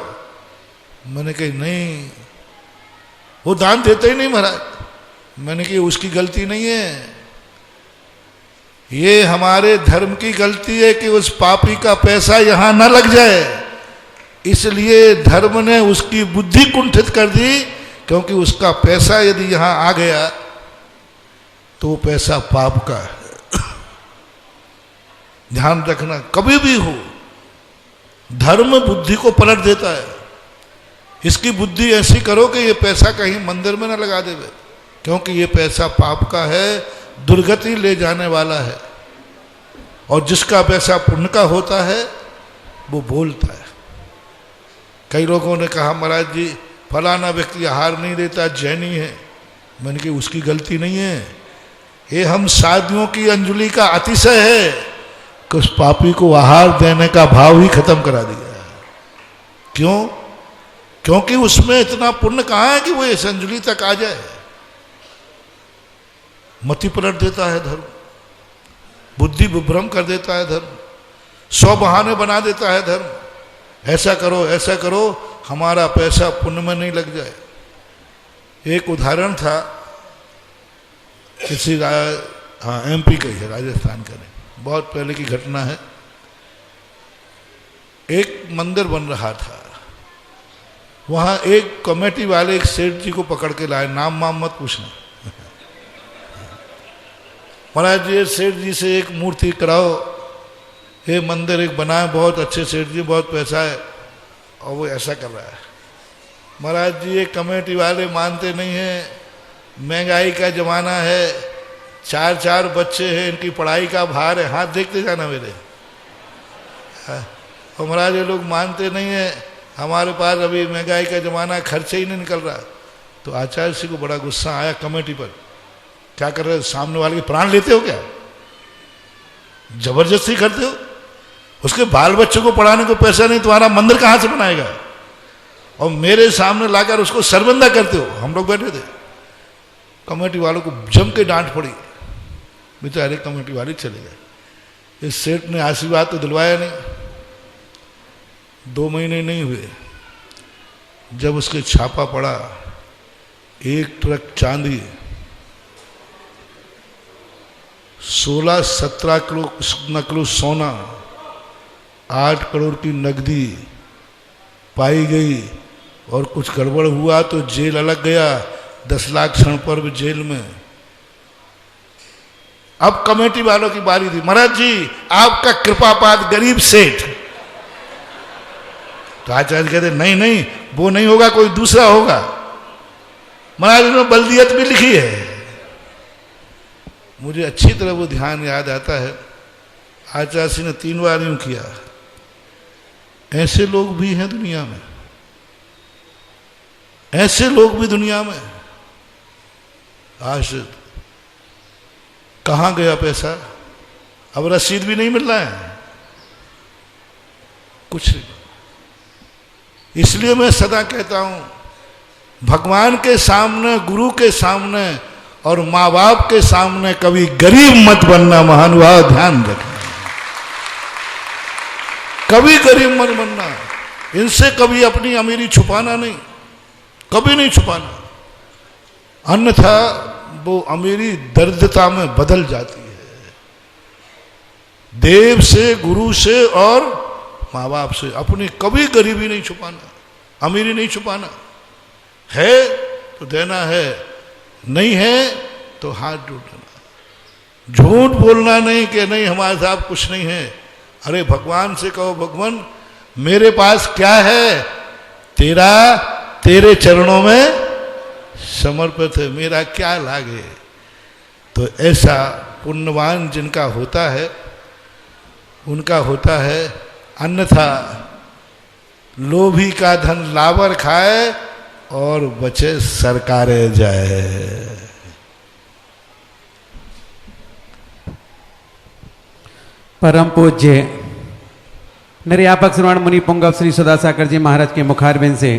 मैंने कही नहीं, वो दान देते ही नहीं महाराज। मैंने कही उसकी गलती नहीं है, ये हमारे धर्म की गलती है कि उस पापी का पैसा यहां न लग जाए। इसलिए धर्म ने उसकी बुद्धि कुंठित कर दी, क्योंकि उसका पैसा यदि यहां आ गया तो वो पैसा पाप का है। ध्यान रखना, कभी भी हो धर्म बुद्धि को पलट देता है। इसकी बुद्धि ऐसी करो कि ये पैसा कहीं मंदिर में न लगा देवे, क्योंकि ये पैसा पाप का है, दुर्गति ले जाने वाला है। और जिसका पैसा पुण्य का होता है वो बोलता है। कई लोगों ने कहा महाराज जी फलाना व्यक्ति आहार नहीं देता, जैनी है। मैंने कहा उसकी गलती नहीं है, ये हम साधुओं की अंजलि का अतिशय है कि उस पापी को आहार देने का भाव ही खत्म करा दिया। क्यों? क्योंकि उसमें इतना पुण्य कहाँ है कि वो इस अंजलि तक आ जाए। मति पलट देता है धर्म, बुद्धि विभ्रम कर देता है धर्म, 100 बहाने बना देता है धर्म। ऐसा करो ऐसा करो, हमारा पैसा पुण्य में नहीं लग जाए। एक उदाहरण था, किसी एमपी का ही है, राजस्थान का नहीं, बहुत पहले की घटना है। एक मंदिर बन रहा था, वहां एक कमेटी वाले एक सेठ जी को पकड़ के लाए। नाम वाम मत पूछना। महाराज जी सेठ जी से एक मूर्ति कराओ, ये मंदिर एक बनाए, बहुत अच्छे सेठ जी, बहुत पैसा है, और वो ऐसा कर रहा है। महाराज जी ये कमेटी वाले मानते नहीं हैं, महंगाई का जमाना है, 4 बच्चे हैं, इनकी पढ़ाई का भार है, हाथ देखते जाना मेरे। और महाराज ये लोग मानते नहीं है, हमारे पास अभी महंगाई का जमाना, खर्चे ही नहीं निकल रहा। तो आचार्य जी को बड़ा गुस्सा आया कमेटी पर। क्या कर रहे हो, सामने वाले के प्राण लेते हो क्या? जबरदस्ती करते हो? उसके बाल बच्चों को पढ़ाने को पैसा नहीं, तुम्हारा मंदिर कहाँ से बनाएगा? और मेरे सामने लाकर उसको सरबंदा करते हो। हम लोग बैठे थे, कमेटी वालों को जम के डांट पड़ी, बेचारे कमेटी वाले चले गए। इस सेठ ने आशीर्वाद तो दिलवाया नहीं। 2 महीने नहीं हुए, जब उसके छापा पड़ा, 1 ट्रक चांदी, 16-17 किलो सोना, 8 करोड़ की नकदी पाई गई। और कुछ गड़बड़ हुआ तो जेल अलग गया, 10 लाख क्षण पर भी जेल में। अब कमेटी वालों की बारी थी। महाराज जी आपका कृपापात गरीब सेठ। तो आचार्य कहते नहीं नहीं, वो नहीं होगा, कोई दूसरा होगा। महाराज ने बल्दियत भी लिखी है। मुझे अच्छी तरह वो ध्यान याद आता है, आचार्य ने 3 बार यूं किया। ऐसे लोग भी हैं दुनिया में, ऐसे लोग भी दुनिया में। आज कहाँ गया पैसा? अब रसीद भी नहीं मिल रहा है, कुछ नहीं। इसलिए मैं सदा कहता हूं, भगवान के सामने, गुरु के सामने और माँ बाप के सामने कभी गरीब मत बनना महानुभाव, ध्यान रखना। कभी गरीब मत बनना, इनसे कभी अपनी अमीरी छुपाना नहीं, कभी नहीं छुपाना। अन्यथा वो अमीरी दरिद्रता में बदल जाती है। देव से, गुरु से और माँ बाप से अपनी कभी गरीबी नहीं छुपाना, अमीरी नहीं छुपाना। है तो देना है, नहीं है तो हाथ जोड़ना। झूठ बोलना नहीं कि नहीं हमारे साथ कुछ नहीं है। अरे भगवान से कहो, भगवान मेरे पास क्या है, तेरे चरणों में समर्पित है, मेरा क्या लागे। तो ऐसा पुण्यवान जिनका होता है उनका होता है। अन्यथा लोभी का धन लावर खाए और बचे सरकारे जाए। परम पूज्य निर्यापक श्रवण मुनि पुंगव श्री सुधासागर जी महाराज के मुखारबिंद से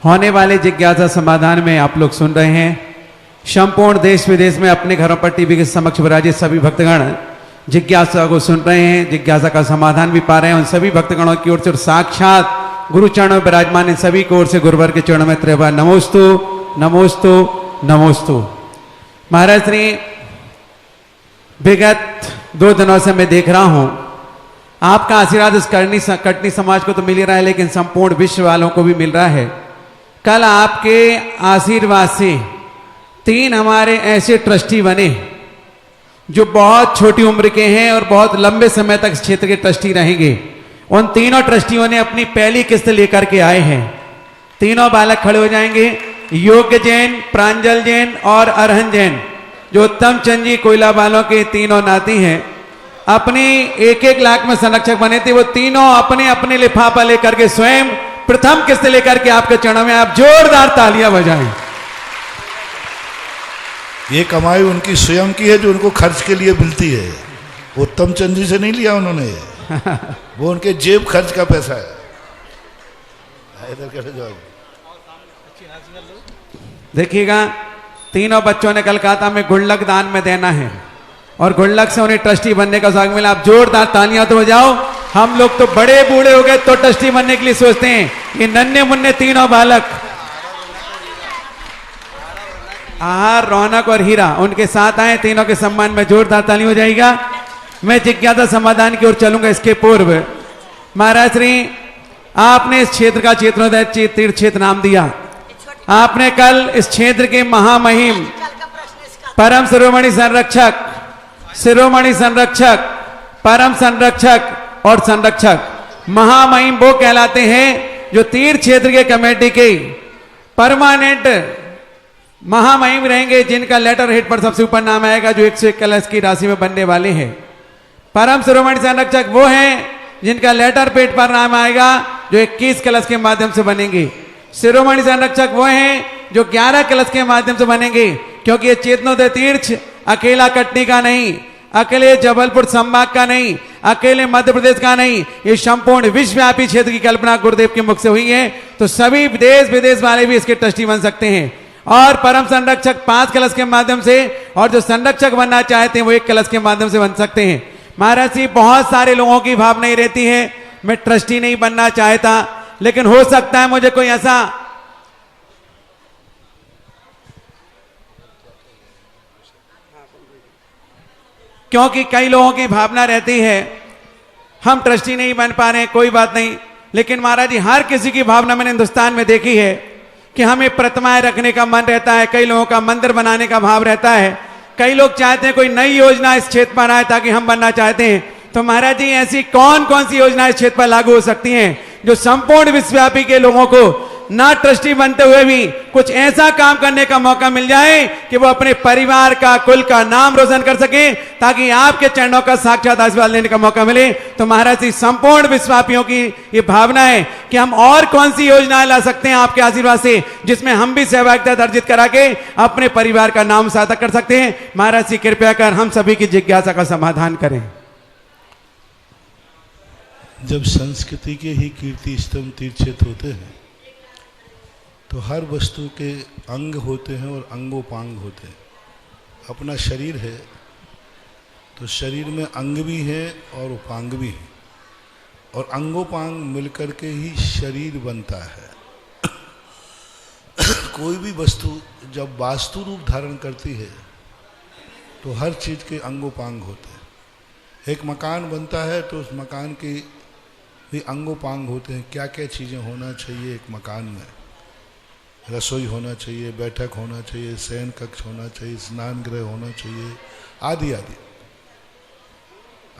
होने वाले जिज्ञासा समाधान में आप लोग सुन रहे हैं। संपूर्ण देश विदेश में अपने घरों पर टीवी के समक्ष विराजित सभी भक्तगण जिज्ञासा को सुन रहे हैं, जिज्ञासा का समाधान भी पा रहे हैं। उन सभी भक्तगणों की ओर से और साक्षात गुरु चरणों में विराजमान इन सभी की ओर से गुरुवर के चरणों में त्रिवार नमोस्तु नमोस्तु नमोस्तु। महाराज श्री विगत 2 दिनों से मैं देख रहा हूं आपका आशीर्वाद इस कटनी समाज को तो मिल ही रहा है, लेकिन संपूर्ण विश्व वालों को भी मिल रहा है। कल आपके आशीर्वाद से 3 हमारे ऐसे ट्रस्टी बने जो बहुत छोटी उम्र के हैं और बहुत लंबे समय तक इस क्षेत्र के ट्रस्टी रहेंगे। उन तीनों ट्रस्टियों ने अपनी पहली किस्त लेकर के आए हैं। तीनों बालक खड़े हो जाएंगे, योग्य जैन, प्रांजल जैन और अरहन जैन, जो उत्तम चंद जी कोयला वालों के तीनों नाती हैं। अपनी 1-1 लाख में संरक्षक बने थे। वो तीनों अपने अपने लिफाफा लेकर के स्वयं प्रथम किस्त लेकर के आपके चरणों में आप जोरदार तालियां बजाएं। ये कमाई उनकी स्वयं की है जो उनको खर्च के लिए मिलती है। उत्तम चंद जी से नहीं लिया उन्होंने, वो उनके जेब खर्च का पैसा है। इधर कैसे जाओगे? देखिएगा, तीनों बच्चों ने कलकत्ता में गुल्लक दान में देना है और गुल्लक से उन्हें ट्रस्टी बनने का सौभाग्य मिला। आप जोरदार तालियां तो बजाओ। हम लोग तो बड़े बूढ़े हो गए तो ट्रस्टी बनने के लिए सोचते हैं, ये नन्हे मुन्ने तीनों बालक आहार, रौनक और हीरा उनके साथ आए। तीनों के सम्मान में जोरदार ताली हो जाएगा। मैं जिज्ञासा समाधान की ओर चलूंगा। इसके पूर्व महाराज श्री आपने इस क्षेत्र का क्षेत्रोदय तीर्थ क्षेत्र नाम दिया। आपने कल इस क्षेत्र के महामहिम परम शिरोमणि संरक्षक परम संरक्षक और संरक्षक महामहिम वो कहलाते हैं जो तीर्थ क्षेत्र के कमेटी के परमानेंट महामहिम रहेंगे, जिनका लेटर हेड पर सबसे ऊपर नाम आएगा, जो 101 कलश की राशि में बनने वाले हैं। परम शिरोमणि संरक्षक वो हैं जिनका लेटर पेड पर नाम आएगा, जो 21 कलश के माध्यम से बनेंगे। शिरोमणि संरक्षक वो हैं जो 11 कलश के माध्यम से बनेंगे, क्योंकि ये चेतनोदय तीर्थ अकेला कटनी का नहीं, अकेले जबलपुर संभाग का नहीं, अकेले मध्य प्रदेश का नहीं, ये संपूर्ण विश्वव्यापी क्षेत्र की कल्पना गुरुदेव के मुख से हुई है। तो सभी देश विदेश वाले भी इसके ट्रस्टी बन सकते हैं। और परम संरक्षक 5 कलश के माध्यम से, और जो संरक्षक बनना चाहते हैं वो 1 कलश के माध्यम से बन सकते हैं। महाराज जी, बहुत सारे लोगों की भावना ही रहती है मैं ट्रस्टी नहीं बनना चाहता, लेकिन हो सकता है मुझे कोई ऐसा क्योंकि कई लोगों की भावना रहती है हम ट्रस्टी नहीं बन पा रहे हैं, कोई बात नहीं। लेकिन महाराज जी, हर किसी की भावना मैंने हिंदुस्तान में देखी है कि हमें प्रतिमाएं रखने का मन रहता है, कई लोगों का मंदिर बनाने का भाव रहता है, कई लोग चाहते हैं कोई नई योजना इस क्षेत्र पर आए ताकि हम बनना चाहते हैं। तो महाराज जी, ऐसी कौन कौन सी योजना इस क्षेत्र पर लागू हो सकती हैं जो संपूर्ण विश्वव्यापी के लोगों को ना ट्रस्टी बनते हुए भी कुछ ऐसा काम करने का मौका मिल जाए कि वो अपने परिवार का, कुल का नाम रोशन कर सके, ताकि आपके चरणों का साक्षात आशीर्वाद लेने का मौका मिले। तो महाराज जी, संपूर्ण विश्वव्यापियों की ये भावना है कि हम और कौन सी योजनाएं ला सकते हैं आपके आशीर्वाद से, जिसमें हम भी सहभागिता अर्जित करा के अपने परिवार का नाम सार्थक कर सकते हैं। महाराज जी, कृपया कर हम सभी की जिज्ञासा का समाधान करें। जब संस्कृति के ही कीर्ति स्तंभ तीर्थ क्षेत्र होते हैं तो हर वस्तु के अंग होते हैं और अंगोपांग होते हैं। अपना शरीर है तो शरीर में अंग भी है और उपांग भी है, और अंगोपांग मिलकर के ही शरीर बनता है। कोई भी वस्तु जब वास्तु रूप धारण करती है तो हर चीज़ के अंगोपांग होते हैं। एक मकान बनता है तो उस मकान की भी अंगोपांग होते हैं, क्या क्या चीज़ें होना चाहिए एक मकान में। रसोई होना चाहिए, बैठक होना चाहिए, शयन कक्ष होना चाहिए, स्नान गृह होना चाहिए, आदि आदि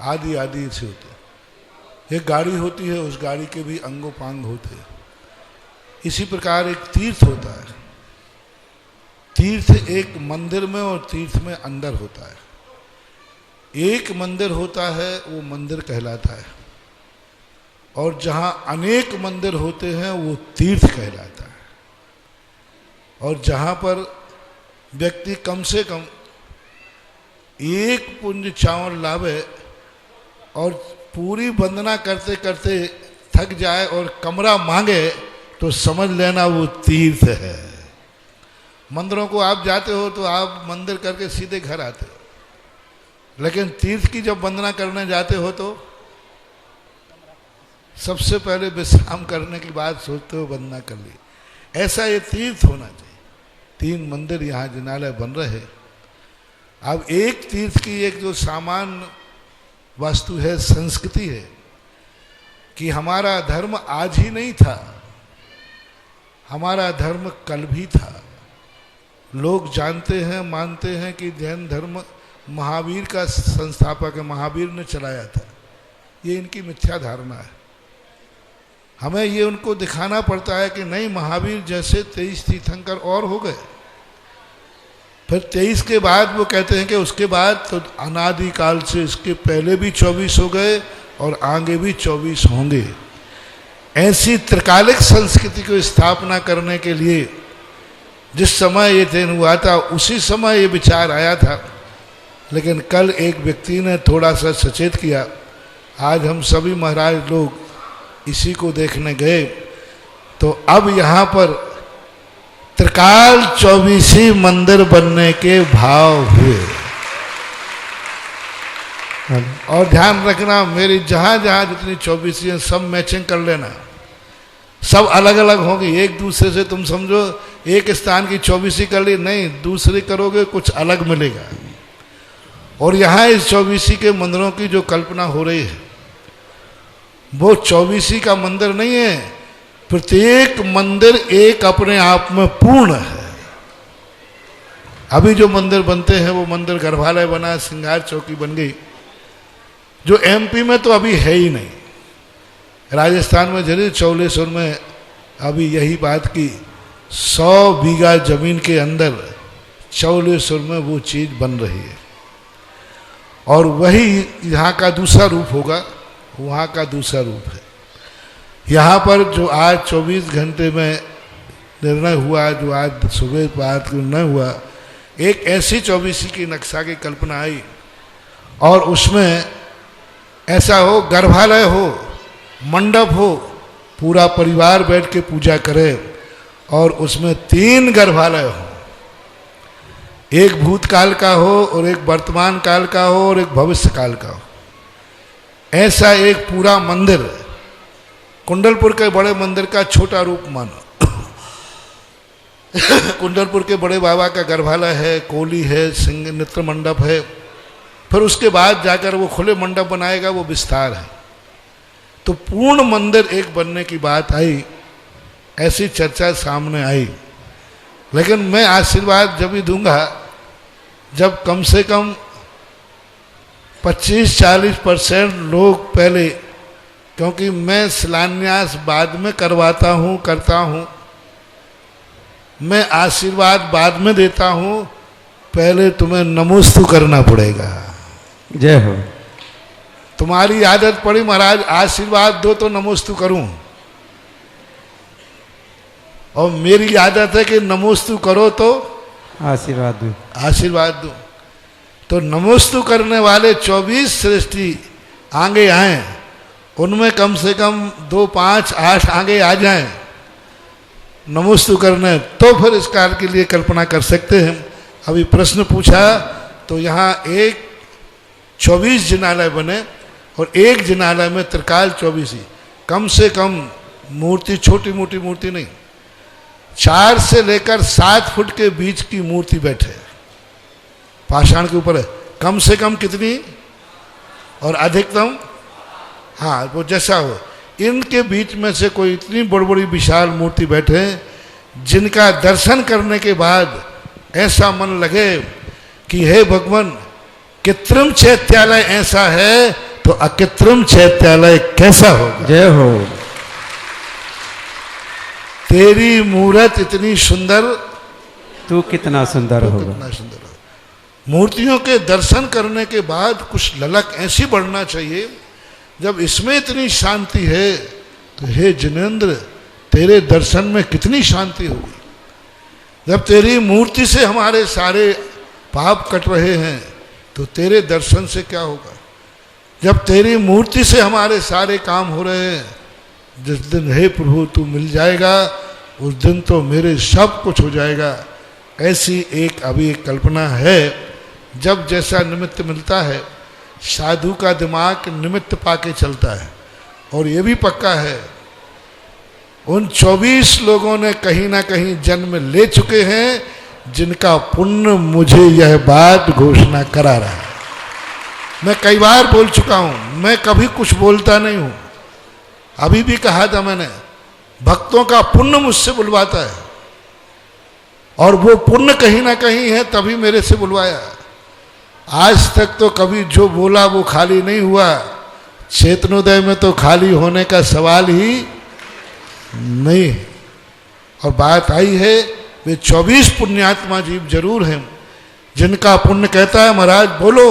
आदि आदि से होते हैं। एक गाड़ी होती है, उस गाड़ी के भी अंगोपांग होते हैं। इसी प्रकार एक तीर्थ होता है। तीर्थ एक मंदिर में और तीर्थ में अंदर होता है। एक मंदिर होता है वो मंदिर कहलाता है, और जहाँ अनेक मंदिर होते हैं वो तीर्थ कहलाता है। और जहाँ पर व्यक्ति कम से कम एक पुंज चावल लावे और पूरी वंदना करते करते थक जाए और कमरा मांगे तो समझ लेना वो तीर्थ है। मंदिरों को आप जाते हो तो आप मंदिर करके सीधे घर आते हो, लेकिन तीर्थ की जब वंदना करने जाते हो तो सबसे पहले विश्राम करने के बाद सोचते हो वंदना कर ली। ऐसा ये तीर्थ होना चाहिए। 3 मंदिर यहाँ जिनालय बन रहे। अब एक तीर्थ की एक जो सामान्य वास्तु है, संस्कृति है कि हमारा धर्म आज ही नहीं था, हमारा धर्म कल भी था। लोग जानते हैं, मानते हैं कि जैन धर्म महावीर का संस्थापक है, महावीर ने चलाया था। ये इनकी मिथ्या धारणा है। हमें ये उनको दिखाना पड़ता है कि नहीं, महावीर जैसे 23 तीर्थंकर और हो गए। फिर 23 के बाद वो कहते हैं कि उसके बाद तो अनादिकाल से इसके पहले भी 24 हो गए और आगे भी 24 होंगे। ऐसी त्रिकालिक संस्कृति को स्थापना करने के लिए जिस समय ये दिन हुआ था उसी समय ये विचार आया था। लेकिन कल एक व्यक्ति ने थोड़ा सा सचेत किया। आज हम सभी महाराज लोग इसी को देखने गए तो अब यहाँ पर त्रिकाल 24 मंदिर बनने के भाव हुए। और ध्यान रखना, मेरी जहाँ जहाँ जितनी 24 हैं सब मैचिंग कर लेना, सब अलग अलग होंगी एक दूसरे से। तुम समझो एक स्थान की 24 कर ली, नहीं, दूसरी करोगे कुछ अलग मिलेगा। और यहाँ इस 24 के मंदिरों की जो कल्पना हो रही है वो 24 का मंदिर नहीं है, प्रत्येक मंदिर एक अपने आप में पूर्ण है। अभी जो मंदिर बनते हैं वो मंदिर गर्भालय बना, सिंगार चौकी बन गई, जो एमपी में तो अभी है ही नहीं। राजस्थान में जरूर चौलेश्वर में अभी यही बात की 100 बीघा जमीन के अंदर चौलेश्वर में वो चीज बन रही है। और वही यहाँ का दूसरा रूप होगा, वहाँ का दूसरा रूप है। यहाँ पर जो आज 24 घंटे में निर्णय हुआ, जो आज सुबह बात निर्णय हुआ, एक ऐसी 24 की नक्शा की कल्पना आई और उसमें ऐसा हो, गर्भालय हो, मंडप हो, पूरा परिवार बैठ के पूजा करे और उसमें 3 गर्भालय हो, एक भूतकाल का हो और एक वर्तमान काल का हो और एक भविष्य काल का हो। ऐसा एक पूरा मंदिर, कुंडलपुर के बड़े मंदिर का छोटा रूप मानो। कुंडलपुर के बड़े बाबा का गर्भालय है, कोली है, सिंह नृत्य मंडप है, फिर उसके बाद जाकर वो खुले मंडप बनाएगा, वो विस्तार है। तो पूर्ण मंदिर एक बनने की बात आई, ऐसी चर्चा सामने आई। लेकिन मैं आशीर्वाद जब भी दूंगा जब कम से कम 25-40% लोग पहले, क्योंकि मैं शिलान्यास बाद में करवाता हूँ, करता हूँ, मैं आशीर्वाद बाद में देता हूँ, पहले तुम्हें नमोस्तु करना पड़ेगा। जय हो। तुम्हारी आदत पड़ी महाराज आशीर्वाद दो तो नमोस्तु करूं, और मेरी आदत है कि नमोस्तु करो तो आशीर्वाद दो। आशीर्वाद दो। तो नमोस्तु करने वाले 24 सृष्टि आगे आए, उनमें कम से कम 2, 5, 8 आगे आ जाएं नमोस्तु करने, तो फिर इस कार्य के लिए कल्पना कर सकते हैं। अभी प्रश्न पूछा तो यहाँ एक 24 जिनालय बने और एक जिनालय में त्रिकाल 24 ही, कम से कम मूर्ति, छोटी मोटी मूर्ति नहीं, 4 से लेकर 7 फुट के बीच की मूर्ति बैठे, पाषाण के ऊपर है। कम से कम कितनी और अधिकतम, हाँ वो जैसा हो, इनके बीच में से कोई इतनी बड़ी बड़ी विशाल मूर्ति बैठे जिनका दर्शन करने के बाद ऐसा मन लगे कि हे भगवान, कृत्रिम चैत्यालय ऐसा है तो अकृत्रिम चैत्यालय कैसा होगा। जय हो। तेरी मूर्त इतनी सुंदर, तू कितना सुंदर होगा। कितना सुंदर होगा। मूर्तियों के दर्शन करने के बाद कुछ ललक ऐसी बढ़ना चाहिए, जब इसमें इतनी शांति है तो हे जिनेंद्र, तेरे दर्शन में कितनी शांति होगी। जब तेरी मूर्ति से हमारे सारे पाप कट रहे हैं तो तेरे दर्शन से क्या होगा। जब तेरी मूर्ति से हमारे सारे काम हो रहे हैं, जिस दिन हे प्रभु तू मिल जाएगा उस दिन तो मेरे सब कुछ हो जाएगा। ऐसी एक अभी एक कल्पना है। जब जैसा निमित्त मिलता है, साधु का दिमाग निमित्त पाके चलता है। और ये भी पक्का है, उन 24 लोगों ने कहीं ना कहीं जन्म ले चुके हैं जिनका पुण्य मुझे यह बात घोषणा करा रहा है। मैं कई बार बोल चुका हूं, मैं कभी कुछ बोलता नहीं हूं। अभी भी कहा था मैंने, भक्तों का पुण्य मुझसे बुलवाता है और वो पुण्य कहीं ना कहीं है तभी मेरे से बुलवाया। आज तक तो कभी जो बोला वो खाली नहीं हुआ। चेतनोदय में तो खाली होने का सवाल ही नहीं। और बात आई है, वे 24 पुण्यात्मा जीव जरूर हैं जिनका पुण्य कहता है महाराज बोलो,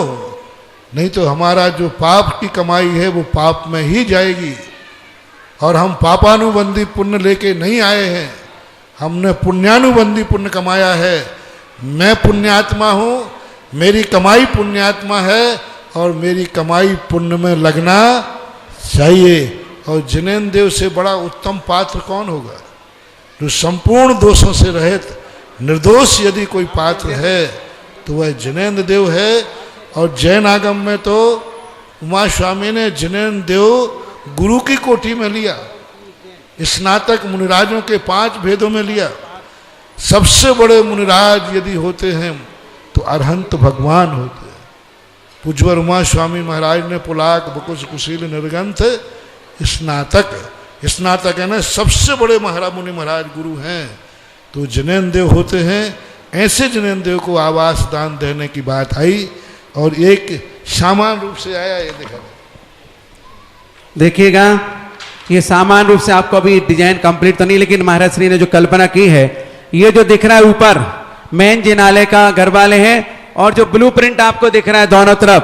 नहीं तो हमारा जो पाप की कमाई है वो पाप में ही जाएगी। और हम पापानुबंधी पुण्य लेके नहीं आए हैं, हमने पुण्यानुबंधी पुण्य कमाया है। मैं पुण्यात्मा हूँ, मेरी कमाई पुण्यात्मा है और मेरी कमाई पुण्य में लगना चाहिए। और जिनेंद्र देव से बड़ा उत्तम पात्र कौन होगा, जो संपूर्ण दोषों से रहित निर्दोष यदि कोई पात्र है तो वह जिनेंद्र देव है। और जैन आगम में तो उमा स्वामी ने जिनेंद्र देव गुरु की कोटि में लिया, स्नातक मुनिराजों के 5 भेदों में लिया। सबसे बड़े मुनिराज यदि होते हैं तो अरहंत भगवान होते हैं। पूज्यवर उमा स्वामी महाराज ने पुलाक बकुश कुशील निर्गंथ स्नातक है ना, सबसे बड़े मुनि महाराज गुरु हैं तो जिनेंद्र देव होते हैं। ऐसे जिनेंद्र देव को आवास दान देने की बात आई और एक सामान्य रूप से आया। ये देखिएगा, ये सामान्य रूप से आपको अभी डिजाइन कंप्लीट तो नहीं, लेकिन महाराज श्री ने जो कल्पना की है, ये जो दिख रहा है ऊपर मेन जिनालय का गरवाले हैं और जो ब्लूप्रिंट आपको दिख रहा है दोनों तरफ,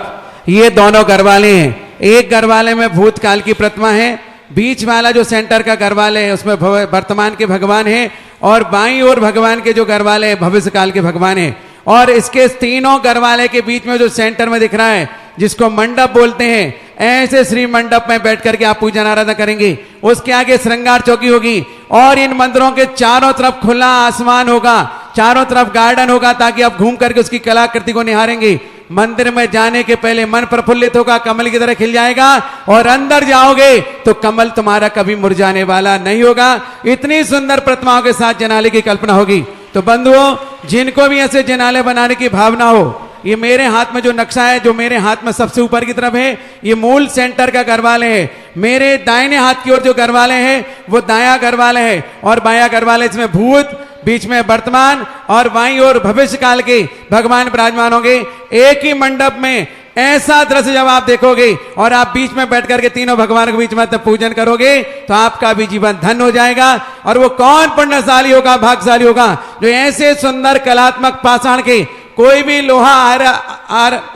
ये दोनों गरवाले हैं। एक गरवाले में भूतकाल की प्रतिमा है, बीच वाला जो सेंटर का गरवाले है उसमें वर्तमान के भगवान है और बाईं ओर भगवान के जो गरवाले हैं भविष्य काल के भगवान है। और इसके तीनों गरवाले के बीच में जो सेंटर में दिख रहा है जिसको मंडप बोलते हैं, ऐसे श्री मंडप में बैठ करके आप पूजन आराधना करेंगे। उसके आगे श्रृंगार चौकी होगी और इन मंदिरों के चारों तरफ खुला आसमान होगा, चारों तरफ गार्डन होगा ताकि आप घूम करके उसकी कलाकृति को निहारेंगे। मंदिर में जाने के पहले मन प्रफुल्लित होगा, कमल की तरह खिल जाएगा और अंदर जाओगे तो कमल तुम्हारा कभी मुरझाने वाला नहीं होगा। इतनी सुंदर प्रतिमाओं के साथ जनाले की कल्पना होगी। तो बंधुओं, जिनको भी ऐसे जनाले बनाने की भावना हो, ये मेरे हाथ में जो नक्शा है, जो मेरे हाथ में सबसे ऊपर की तरफ है, ये मूल सेंटर का गरवाले है। मेरे दाहिने हाथ की ओर जो गरवाले हैं वो दाया गरवाले है और बाया गरवाले, इसमें भूत, बीच में वर्तमान और बाईं ओर भविष्य काल के भगवान विराजमान होंगे। एक ही मंडप में ऐसा दृश्य जब आप देखोगे और आप बीच में बैठ करके तीनों भगवान के बीच में तब पूजन करोगे तो आपका भी जीवन धन्य हो जाएगा। और वो कौन पुण्यशाली होगा, भाग्यशाली होगा, जो ऐसे सुंदर कलात्मक पाषाण के कोई भी लोहा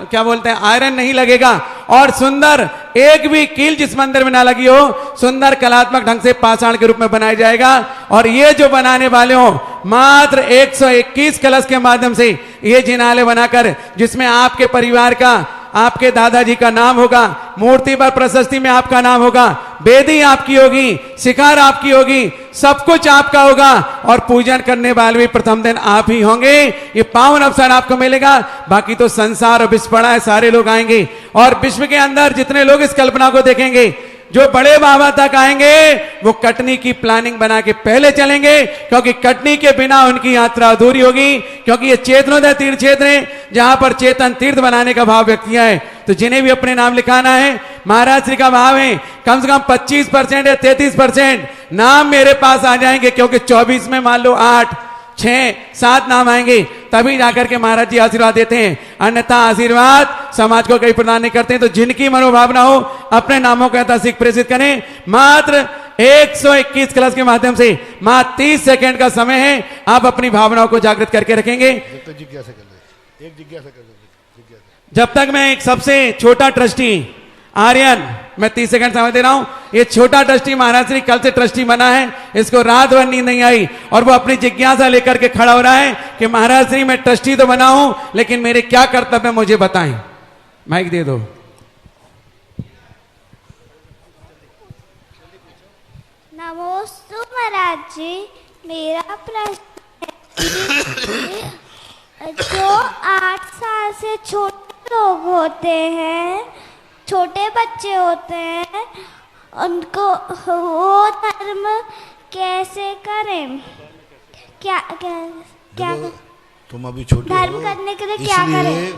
क्या बोलते हैं आयरन नहीं लगेगा और सुंदर एक भी कील जिस मंदिर में ना लगी हो, सुंदर कलात्मक ढंग से पाषाण के रूप में बनाया जाएगा। और ये जो बनाने वाले हो मात्र 121 कलश के माध्यम से ये जिनाले बनाकर, जिसमें आपके परिवार का, आपके दादाजी का नाम होगा, मूर्ति पर प्रशस्ति में आपका नाम होगा, बेदी आपकी होगी, शिकार आपकी होगी, सब कुछ आपका होगा और पूजन करने वाले भी प्रथम दिन आप ही होंगे। ये पावन अवसर आपको मिलेगा। बाकी तो संसार और विश्व पड़ा है, सारे लोग आएंगे और विश्व के अंदर जितने लोग इस कल्पना को देखेंगे, जो बड़े बाबा तक आएंगे वो कटनी की प्लानिंग बना के पहले चलेंगे, क्योंकि कटनी के बिना उनकी यात्रा अधूरी होगी। क्योंकि ये चेतनोदय तीर्थ क्षेत्र है जहां पर चेतन तीर्थ बनाने का भाव व्यक्त किया है। तो तो जिन्हें भी अपने नाम लिखाना है, महाराज श्री का भाव है कम से कम 25% या 33% नाम मेरे पास आ जाएंगे, क्योंकि 24 में मान लो 8, 6, 7 नाम आएंगे, तभी जाकर के महाराज जी आशीर्वाद देते हैं। अन्यथा आशीर्वाद समाज को कहीं प्रदान नहीं करते। तो जिनकी मनोभावना हो अपने नामों को ऐतिहासिक प्रेषित करें। मात्र 121 क्लास के माध्यम से मात्र 30 सेकंड का समय है, आप अपनी भावनाओं को जागृत करके रखेंगे। जिज्ञासा कर ले, एक जिज्ञासा कर ले, जब तक मैं एक सबसे छोटा ट्रस्टी आर्यन, मैं 30 सेकंड समय दे रहा हूं। ये छोटा ट्रस्टी महाराज श्री कल से ट्रस्टी बना है, इसको रात भर नींद नहीं आई और वो अपनी जिज्ञासा लेकर के खड़ा हो रहा है कि महाराज श्री मैं ट्रस्टी तो बना हूं, लेकिन मेरे क्या कर्तव्य मुझे बताएं। माइक दे दो। नमोस्तु महाराज जी, मेरा प्रश्न है जो 8 साल से छोटे लोग होते हैं, छोटे बच्चे होते हैं, उनको वो धर्म कैसे करें? क्या तुम अभी छोटे धर्म हो, करने के लिए क्या करें?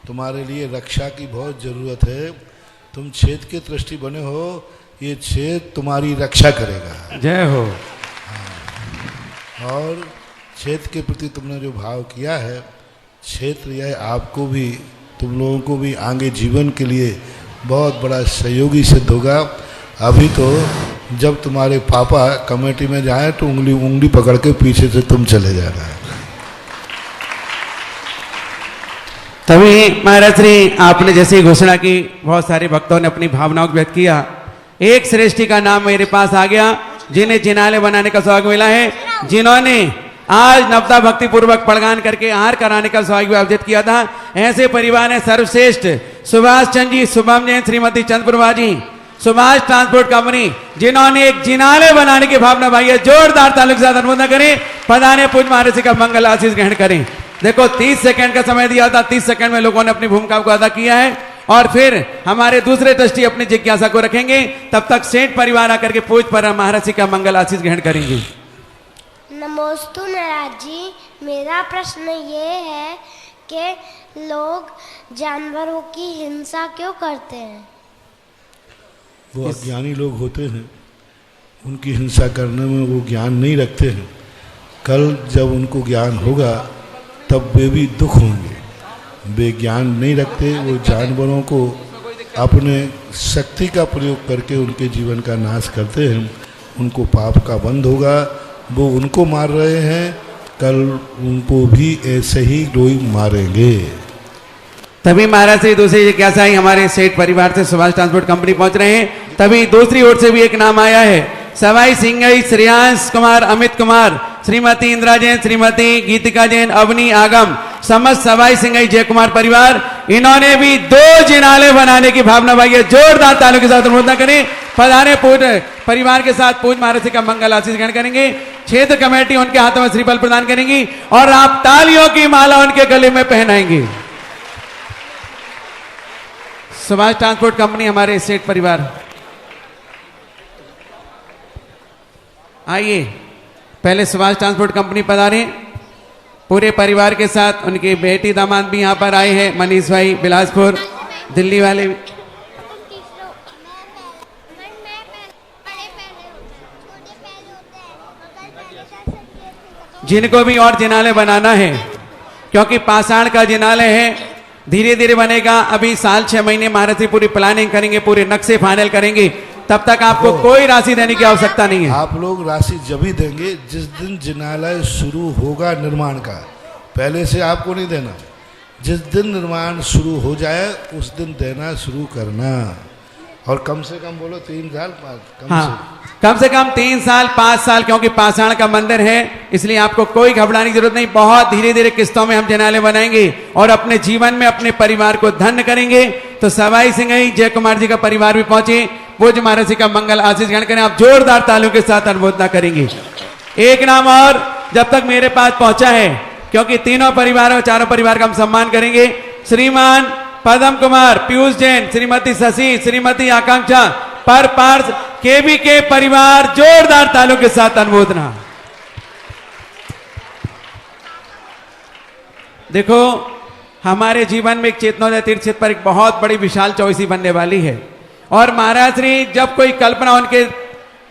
तुम्हारे लिए रक्षा की बहुत जरूरत है। तुम क्षेत्र के ट्रस्टी बने हो, ये क्षेत्र तुम्हारी रक्षा करेगा। जय हो। और क्षेत्र के प्रति तुमने जो भाव किया है, क्षेत्र यह आपको भी, तुम लोगों को भी आगे जीवन के लिए बहुत बड़ा सहयोगी सिद्ध होगा। अभी तो जब तुम्हारे पापा कमेटी में जाए तो उंगली पकड़ के पीछे से तुम चले जाना है। तभी महाराज श्री आपने जैसी घोषणा की, बहुत सारे भक्तों ने अपनी भावनाओं को व्यक्त किया। एक श्रेष्ठी का नाम मेरे पास आ गया, जिन्हें जिनाले बनाने का सौभाग्य मिला है, जिन्होंने आज नवता भक्ति पूर्वक पड़गान करके आहार कराने का सौभाग्य अर्जित किया था। ऐसे परिवार है सर्वश्रेष्ठ सुभाष चंद्र जी, शुभम जैन, श्रीमती चंद्रप्रभा जी, सुभाष ट्रांसपोर्ट कंपनी, जिन्होंने एक जिनाले बनाने की भावना भाई है। जोरदार तालियों के साथ अनुमोदन करें। पधारे पूज्य महाराज जी का मंगल आशीष ग्रहण करें। देखो 30 सेकंड का समय दिया था, 30 सेकंड में लोगों ने अपनी भूमिका को अदा किया है और फिर हमारे दूसरे ट्रस्टी अपनी जिज्ञासा को रखेंगे। तब तक सेठ परिवार आकर के पूज्य पर महाराज जी का मंगल आशीष ग्रहण करेंगे। नमोस्तु महाराज जी, मेरा प्रश्न ये है कि लोग जानवरों की हिंसा क्यों करते हैं? वो अज्ञानी लोग होते हैं, उनकी हिंसा करने में वो ज्ञान नहीं रखते हैं। कल जब उनको ज्ञान होगा तब वे भी दुख होंगे। वे ज्ञान नहीं रखते, वो जानवरों को अपने शक्ति का प्रयोग करके उनके जीवन का नाश करते हैं। उनको पाप का बंध होगा। वो उनको मार रहे हैं, कल उनको भी ऐसे ही लोग मारेंगे। तभी महाराज से दूसरी जिज्ञासा ही हमारे सेठ परिवार से सुभाष ट्रांसपोर्ट कंपनी पहुंच रहे हैं। तभी दूसरी ओर से भी एक नाम आया है, सवाई सिंगई, श्रेयांश कुमार, अमित कुमार, श्रीमती इंदिरा जैन, श्रीमती गीतिका जैन, अवनी आगम, समस्त सवाई सिंगई जय कुमार परिवार, इन्होंने भी 2 जिनाले बनाने की भावना भाई है। जोरदार तालियों के साथ अनुमोदन करें। पधारे पूज्य परिवार के साथ पूज्य महाराज जी का मंगल आशीष ग्रहण करेंगे। क्षेत्र कमेटी उनके हाथों में श्रीफल प्रदान करेंगी और आप तालियों की माला उनके गले में पहनाएंगे। सुभाष ट्रांसपोर्ट कंपनी हमारे सेठ परिवार आइए। पहले सुभाष ट्रांसपोर्ट कंपनी पधारे पूरे परिवार के साथ। उनकी बेटी दामाद भी यहाँ पर आए हैं, मनीष भाई बिलासपुर, दिल्ली वाले। जिनको भी और जिनाले बनाना है, क्योंकि पाषाण का जिनाले है, धीरे धीरे बनेगा। अभी साल 6 महीने महाराज जी पूरी प्लानिंग करेंगे, पूरे नक्शे फाइनल करेंगे, तब तक आपको कोई राशि देने की आवश्यकता नहीं है। आप लोग राशि जब ही देंगे जिस दिन जिनालय शुरू होगा निर्माण का, पहले से आपको नहीं देना। जिस दिन निर्माण शुरू हो जाए उस दिन देना शुरू करना। और कम से कम बोलो 3 साल, कम से कम 3 साल 5 साल, क्योंकि पाषाण का मंदिर है, इसलिए आपको कोई घबराने की जरूरत नहीं। बहुत धीरे धीरे किस्तों में हम जिनाले बनाएंगे और अपने जीवन में अपने परिवार को धन्य करेंगे। तो सवाई सिंगई जय कुमार जी का परिवार भी पहुंचे, पूज्य महाराज जी का मंगल आशीष ग्रहण करें। आप जोरदार तालियों के साथ अनुमोदना करेंगे। एक नाम और जब तक मेरे पास पहुंचा है, क्योंकि तीनों परिवारों 4 परिवार का हम सम्मान करेंगे। श्रीमान पदम कुमार, पीयूष जैन, श्रीमती शशि, श्रीमती आकांक्षा, पर पार्थ केबी के परिवार, जोरदार तालियों के साथ अनुमोदना। देखो हमारे जीवन में एक चेतनोदय तीर्थ क्षेत्र पर एक बहुत बड़ी विशाल चौसी बनने वाली है। और महाराज श्री जब कोई कल्पना उनके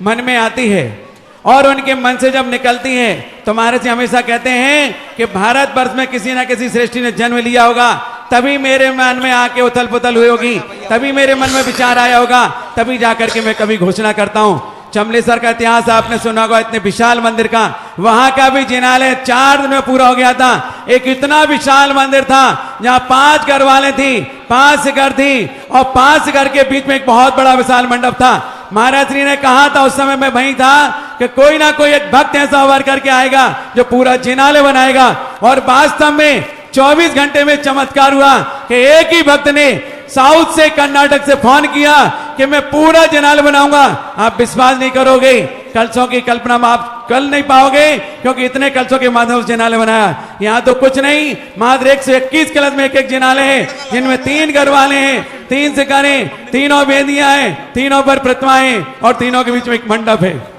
मन में आती है और उनके मन से जब निकलती है तो महाराज जी हमेशा कहते हैं कि भारतवर्ष में किसी ना किसी श्रेष्ठी ने जन्म लिया होगा, तभी मेरे मन में आके उथल पुथल हुई होगी, तभी मेरे मन में विचार आया होगा, तभी जाकर के मैं कभी घोषणा करता हूं। चमलेश्वर का इतिहास आपने सुना होगा, इतने विशाल मंदिर का, वहां का भी जिनालय 4 दिन में पूरा हो गया था। एक इतना विशाल मंदिर था जहां 5 घर वाले थी, 5 शिखर थी और 5 शिखर के बीच में एक बहुत बड़ा विशाल मंडप था। महाराज श्री ने कहा था, उस समय मैं वहीं था, कि कोई ना कोई एक भक्त ऐसा उभर करके आएगा जो पूरा जिनालय बनाएगा। और वास्तव में 24 घंटे में चमत्कार हुआ कि एक ही भक्त ने साउथ से, कर्नाटक से फोन किया कि मैं पूरा जिनालय बनाऊंगा। आप विश्वास नहीं करोगे, कलशों की कल्पना में आप कर नहीं पाओगे, क्योंकि इतने कलशों के माध्यम से जिनालय बनाया। यहाँ तो कुछ नहीं, मात्र 121 कलश में एक जिनालय है, जिनमें 3 घर वाले हैं, 3 शिखरें, तीनों वेदियां हैं, तीनों पर प्रतिमाएं और तीनों के बीच में एक मंडप है।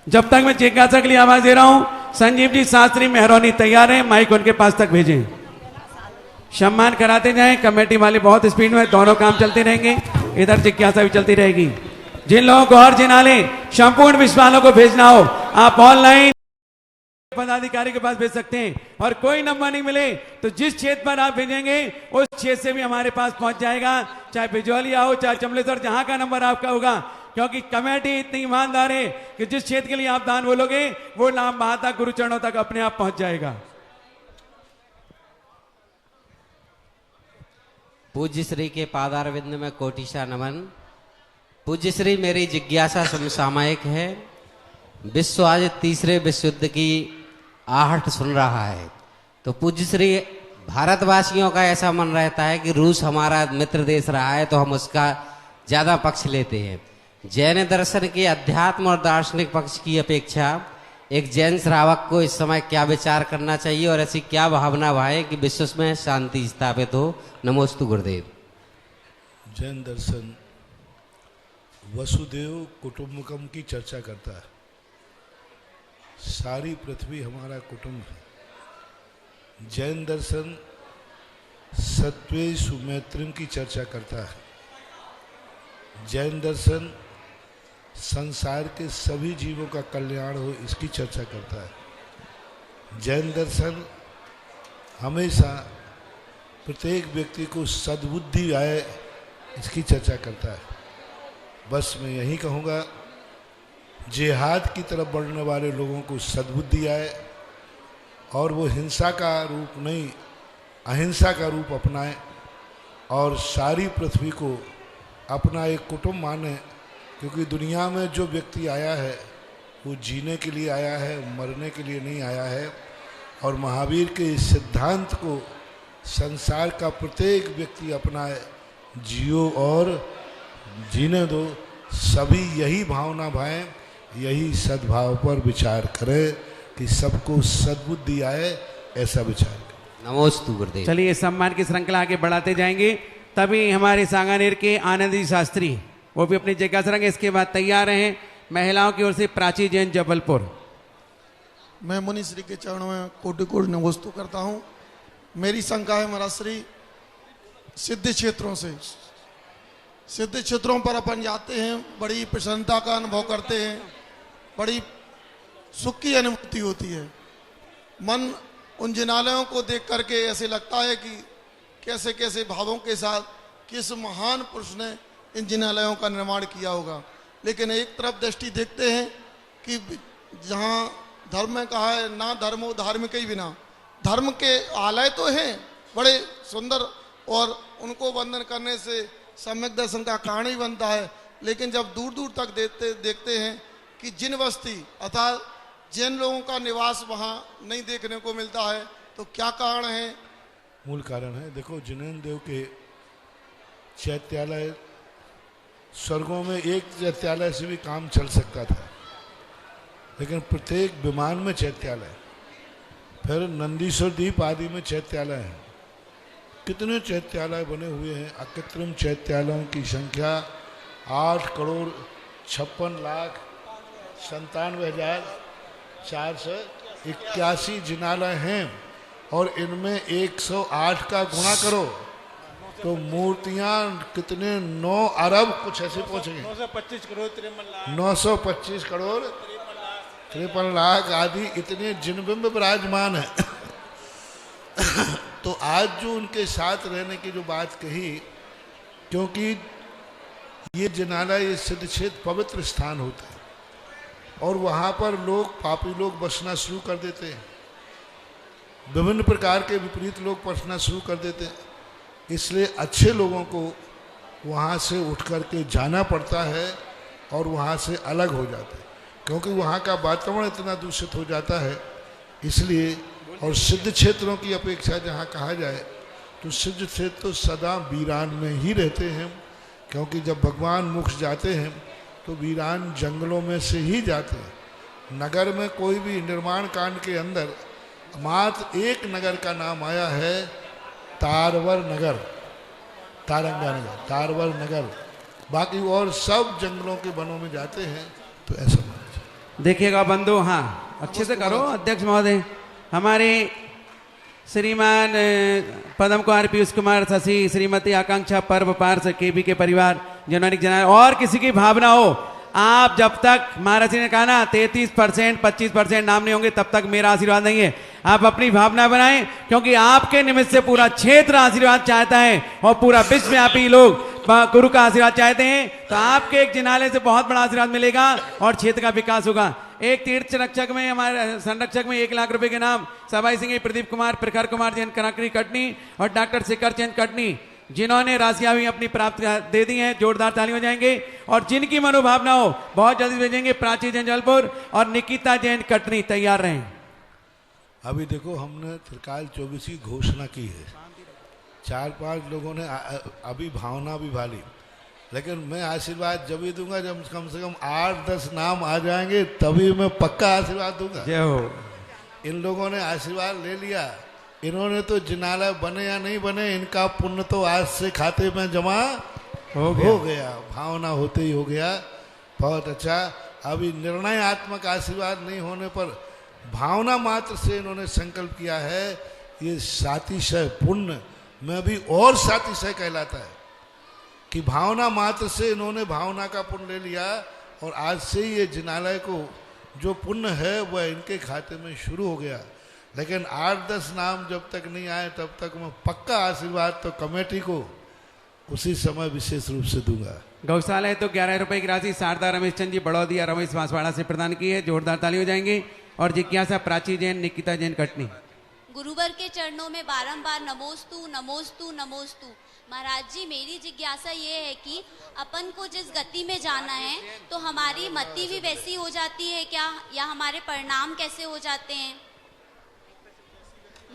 जब तक मैं जिज्ञासा के लिए आवाज दे रहा हूं, संजीव जी शास्त्री मेहरौनी तैयार है, माइक उनके पास तक भेजें। सम्मान कराते जाएं, कमेटी वाले बहुत स्पीड में, दोनों काम चलते रहेंगे, इधर जिज्ञासा भी चलती रहेगी। जिन लोगों को और जिनालय संपूर्ण विश्व वालों को भेजना हो, आप ऑनलाइन पदाधिकारी के पास भेज सकते हैं। और कोई नंबर नहीं मिले तो जिस क्षेत्र पर आप भेजेंगे उस क्षेत्र से भी हमारे पास पहुंच जाएगा, चाहे बिजौलिया हो, चाहे चमलेश्वर, जहां का नंबर आपका होगा। क्योंकि कमेटी इतनी ईमानदार है कि जिस क्षेत्र के लिए आप दान बोलोगे वो नाम वहां तक, गुरु चरणों तक अपने आप पहुंच जाएगा। पूज्य श्री के पादारविंद में कोटिशा नमन। पूज्य श्री, मेरी जिज्ञासा समसामयिक है। विश्व आज तीसरे विश्व युद्ध की आहट सुन रहा है, तो पूज्य श्री, भारतवासियों का ऐसा मन रहता है कि रूस हमारा मित्र देश रहा है तो हम उसका ज्यादा पक्ष लेते हैं। जैन दर्शन के अध्यात्म और दार्शनिक पक्ष की अपेक्षा एक जैन श्रावक को इस समय क्या विचार करना चाहिए और ऐसी क्या भावना भाए कि विश्व में शांति स्थापित हो? नमोस्तु गुरुदेव। जैन दर्शन वसुदेव कुटुंबकम की चर्चा करता है। सारी पृथ्वी हमारा कुटुंब है। जैन दर्शन सत्वे सुमैत्रिम की चर्चा करता है। जैन दर्शन संसार के सभी जीवों का कल्याण हो, इसकी चर्चा करता है। जैन दर्शन हमेशा प्रत्येक व्यक्ति को सद्बुद्धि आए, इसकी चर्चा करता है। बस मैं यही कहूँगा, जिहाद की तरफ बढ़ने वाले लोगों को सद्बुद्धि आए और वो हिंसा का रूप नहीं, अहिंसा का रूप अपनाएं और सारी पृथ्वी को अपना एक कुटुंब माने। क्योंकि दुनिया में जो व्यक्ति आया है वो जीने के लिए आया है, मरने के लिए नहीं आया है। और महावीर के इस सिद्धांत को संसार का प्रत्येक व्यक्ति अपनाए, जियो और जीने दो। सभी यही भावना भाएं, यही सद्भाव पर विचार करें कि सबको सद्बुद्धि आए, ऐसा विचार करें। नमोस्तु गुरुदेव। चलिए, सम्मान की श्रृंखला आगे बढ़ाते जाएंगे। तभी हमारे सांगानेर के आनंद जी शास्त्री वो भी अपनी जगह से रहेंगे। इसके बाद तैयार हैं महिलाओं की ओर से प्राची जैन जबलपुर। मैं मुनि श्री के चरणों में कोटि कोटि नमोस्तु करता हूँ। मेरी शंका है महाराज श्री, सिद्ध क्षेत्रों से, सिद्ध क्षेत्रों पर अपन जाते हैं, बड़ी प्रसन्नता का अनुभव करते हैं, बड़ी सुख की अनुभूति होती है। मन उन जिनालयों को देख करके ऐसे लगता है कि कैसे कैसे भावों के साथ किस महान पुरुष ने इन जिनालयों का निर्माण किया होगा। लेकिन एक तरफ दृष्टि देखते हैं कि जहाँ धर्म में कहा है ना धर्मो धार्मिक ही बिना, धर्म के आलय तो हैं बड़े सुंदर और उनको वंदन करने से सम्यक दर्शन का कारण ही बनता है। लेकिन जब दूर दूर तक देखते हैं कि जिन बस्ती अर्थात जिन लोगों का निवास वहाँ नहीं देखने को मिलता है, तो क्या कारण है? मूल कारण है, देखो, जिनेन्द्र देव के चैत्यालय स्वर्गों में एक चैत्यालय से भी काम चल सकता था, लेकिन प्रत्येक विमान में चैत्यालय, फिर नंदीश्वर द्वीप आदि में चैत्यालय हैं। कितने चैत्यालय बने हुए हैं। अकृत्रिम चैत्यालयों की संख्या 8,56,97,481 जिनालय हैं। और इनमें 108 का गुणा करो तो मूर्तियां कितने 9 अरब कुछ ऐसे पहुंचेंगे। 925 करोड़ 53 लाख 925 करोड़ 53 लाख आदि इतने जिनबिंब विराजमान है। तो आज जो उनके साथ रहने की जो बात कही, क्योंकि ये जिनालय ये सिद्ध क्षेत्र पवित्र स्थान होता है और वहाँ पर लोग पापी लोग बसना शुरू कर देते हैं, विभिन्न प्रकार के विपरीत लोग बसना शुरू कर देते हैं। इसलिए अच्छे लोगों को वहाँ से उठ कर के जाना पड़ता है और वहाँ से अलग हो जाते हैं, क्योंकि वहाँ का वातावरण इतना दूषित हो जाता है। इसलिए और सिद्ध क्षेत्रों की अपेक्षा जहाँ कहा जाए तो सिद्ध क्षेत्र तो सदा वीरान में ही रहते हैं, क्योंकि जब भगवान मोक्ष जाते हैं तो वीरान जंगलों में से ही जाते हैं। नगर में कोई भी निर्माण कांड के अंदर मात्र एक नगर का नाम आया है, तारवर नगर, तारंगा नगर, तारवर नगर, बाकी और सब जंगलों के वनों में जाते हैं। तो ऐसा देखिएगा बंधु, हाँ अच्छे से करो अध्यक्ष महोदय। हमारे श्रीमान पद्म कुमार, पीयूष कुमार, शशि, श्रीमती आकांक्षा, पर्व पार्ष, केबी के परिवार, जनवरी जना और किसी की भावना हो, आप जब तक महाराज जी ने कहा ना 33% 25% नाम नहीं होंगे तब तक मेरा आशीर्वाद नहीं है। आप अपनी भावना बनाएं, क्योंकि आपके निमित्त से पूरा क्षेत्र आशीर्वाद चाहता है और पूरा विश्वव्यापी लोग गुरु का आशीर्वाद चाहते हैं। तो आपके एक जिनालय से बहुत बड़ा आशीर्वाद मिलेगा और क्षेत्र का विकास होगा। एक तीर्थ संरक्षक में, हमारे संरक्षक में 1 लाख रुपए के नाम सबाई सिंह, प्रदीप कुमार, प्रखर कुमार जैन कनाकरी कटनी और डॉक्टर शिखर चंद कटनी, जिन्होंने राशियां भी अपनी प्राप्त दे दी हैं, जोरदार ताली हो जाएंगे। और जिनकी मनोभावना हो बहुत जल्दी भेजेंगे, प्राची जैन जलपुर और निकिता जैन कटनी, तैयार रहें। अभी देखो हमने त्रिकाल 24 की घोषणा की है, 4-5 लोगों ने अभी भावना भी भाली, लेकिन मैं आशीर्वाद जब भी दूंगा जब कम से कम 8-10 नाम आ जाएंगे, तभी मैं पक्का आशीर्वाद दूंगा। जय हो। इन लोगों ने आशीर्वाद ले लिया, इन्होंने तो जिनालय बने या नहीं बने, इनका पुण्य तो आज से खाते में जमा हो गया, भावना होते ही हो गया। बहुत अच्छा। अभी निर्णयात्मक आशीर्वाद नहीं होने पर भावना मात्र से इन्होंने संकल्प किया है, ये सातिशय पुण्य में भी और सातिशय कहलाता है कि भावना मात्र से इन्होंने भावना का पुण्य ले लिया और आज से ही ये जिनालय को जो पुण्य है वह इनके खाते में शुरू हो गया। लेकिन 8-10 नाम जब तक नहीं आए तब तक मैं पक्का आशीर्वाद तो कमेटी को उसी समय विशेष रूप से दूंगा। गौशाला तो 11 रुपए की राशि शारदा रमेश चंद जी बड़ौदिया रमेश बांसवाड़ा से प्रदान की है, जोरदार ताली हो जाएंगे। और जिज्ञासा प्राची जैन, निकिता जैन कटनी। गुरुवर के चरणों में बारंबार नमोस्तु नमोस्तु नमोस्तु। महाराज जी, मेरी जिज्ञासा ये है कि अपन को जिस गति में जाना है तो हमारी मति भी वैसी हो जाती है क्या, या हमारे परिणाम कैसे हो जाते हैं?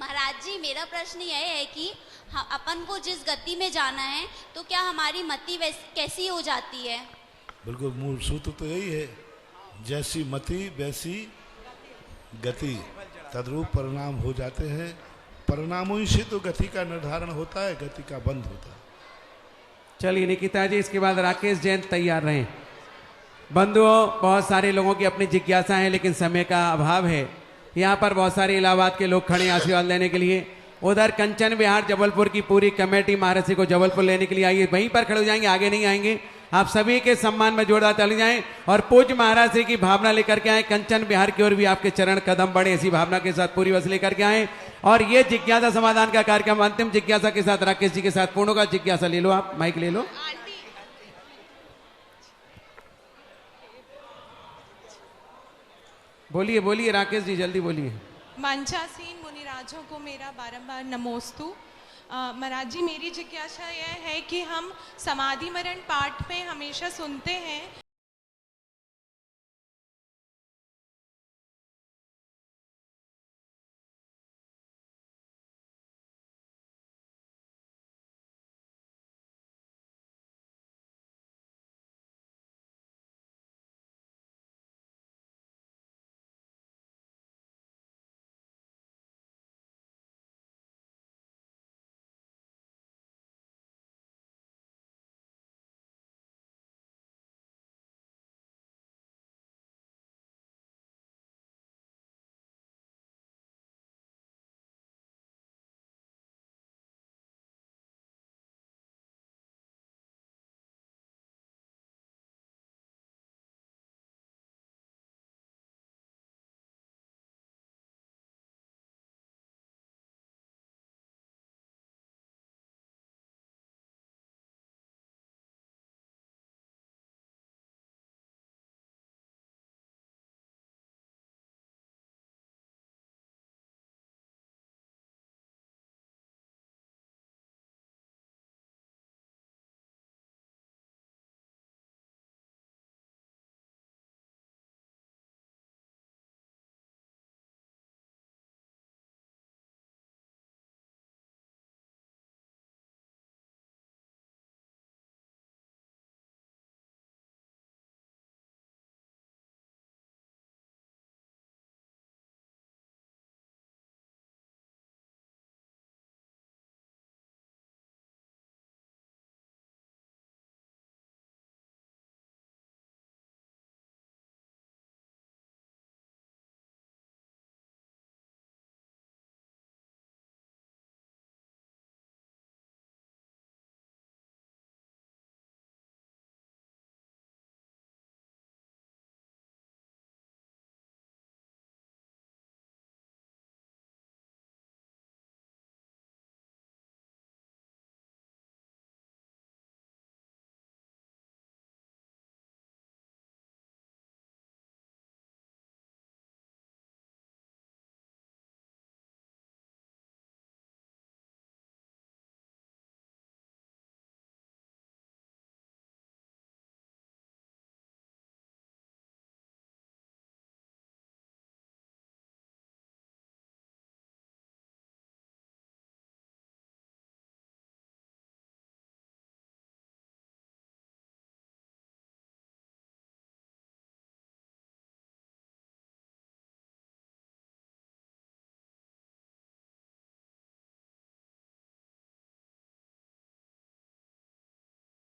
महाराज जी, मेरा प्रश्न यह है कि अपन को जिस गति में जाना है तो क्या हमारी मति कैसी हो जाती है? बिल्कुल, मूल सूत्र तो यही है, जैसी मति वैसी गति, तद्रूप परिणाम हो जाते हैं। परिणामों से तो गति का निर्धारण होता है, गति का बंध होता है। चलिए निकिता जी, इसके बाद राकेश जैन, तैयार रहें। बंधुओं, बहुत सारे लोगों की अपनी जिज्ञासा है लेकिन समय का अभाव है। यहाँ पर बहुत सारे इलाहाबाद के लोग खड़े आशीर्वाद लेने के लिए। उधर कंचन विहार जबलपुर की पूरी कमेटी महाराज जी को जबलपुर लेने के लिए आई है, वहीं पर खड़े हो जाएंगे, आगे नहीं आएंगे। आप सभी के सम्मान में जोरदार ताली जाएं और पूज्य महाराज जी की भावना लेकर के आए। कंचन विहार की ओर भी आपके चरण कदम बढ़े, ऐसी भावना के साथ पूरी वस लेकर के आए। और ये जिज्ञासा समाधान का कार्यक्रम अंतिम जिज्ञासा के साथ राकेश जी के साथ पूर्ण होगा। जिज्ञासा ले लो, आप माइक ले लो। बोलिए बोलिए राकेश जी, जल्दी बोलिए। मंचासीन मुनिराजों को मेरा बारंबार नमोस्तु। महाराज जी, मेरी जिज्ञासा यह है कि हम समाधि मरण पाठ में हमेशा सुनते हैं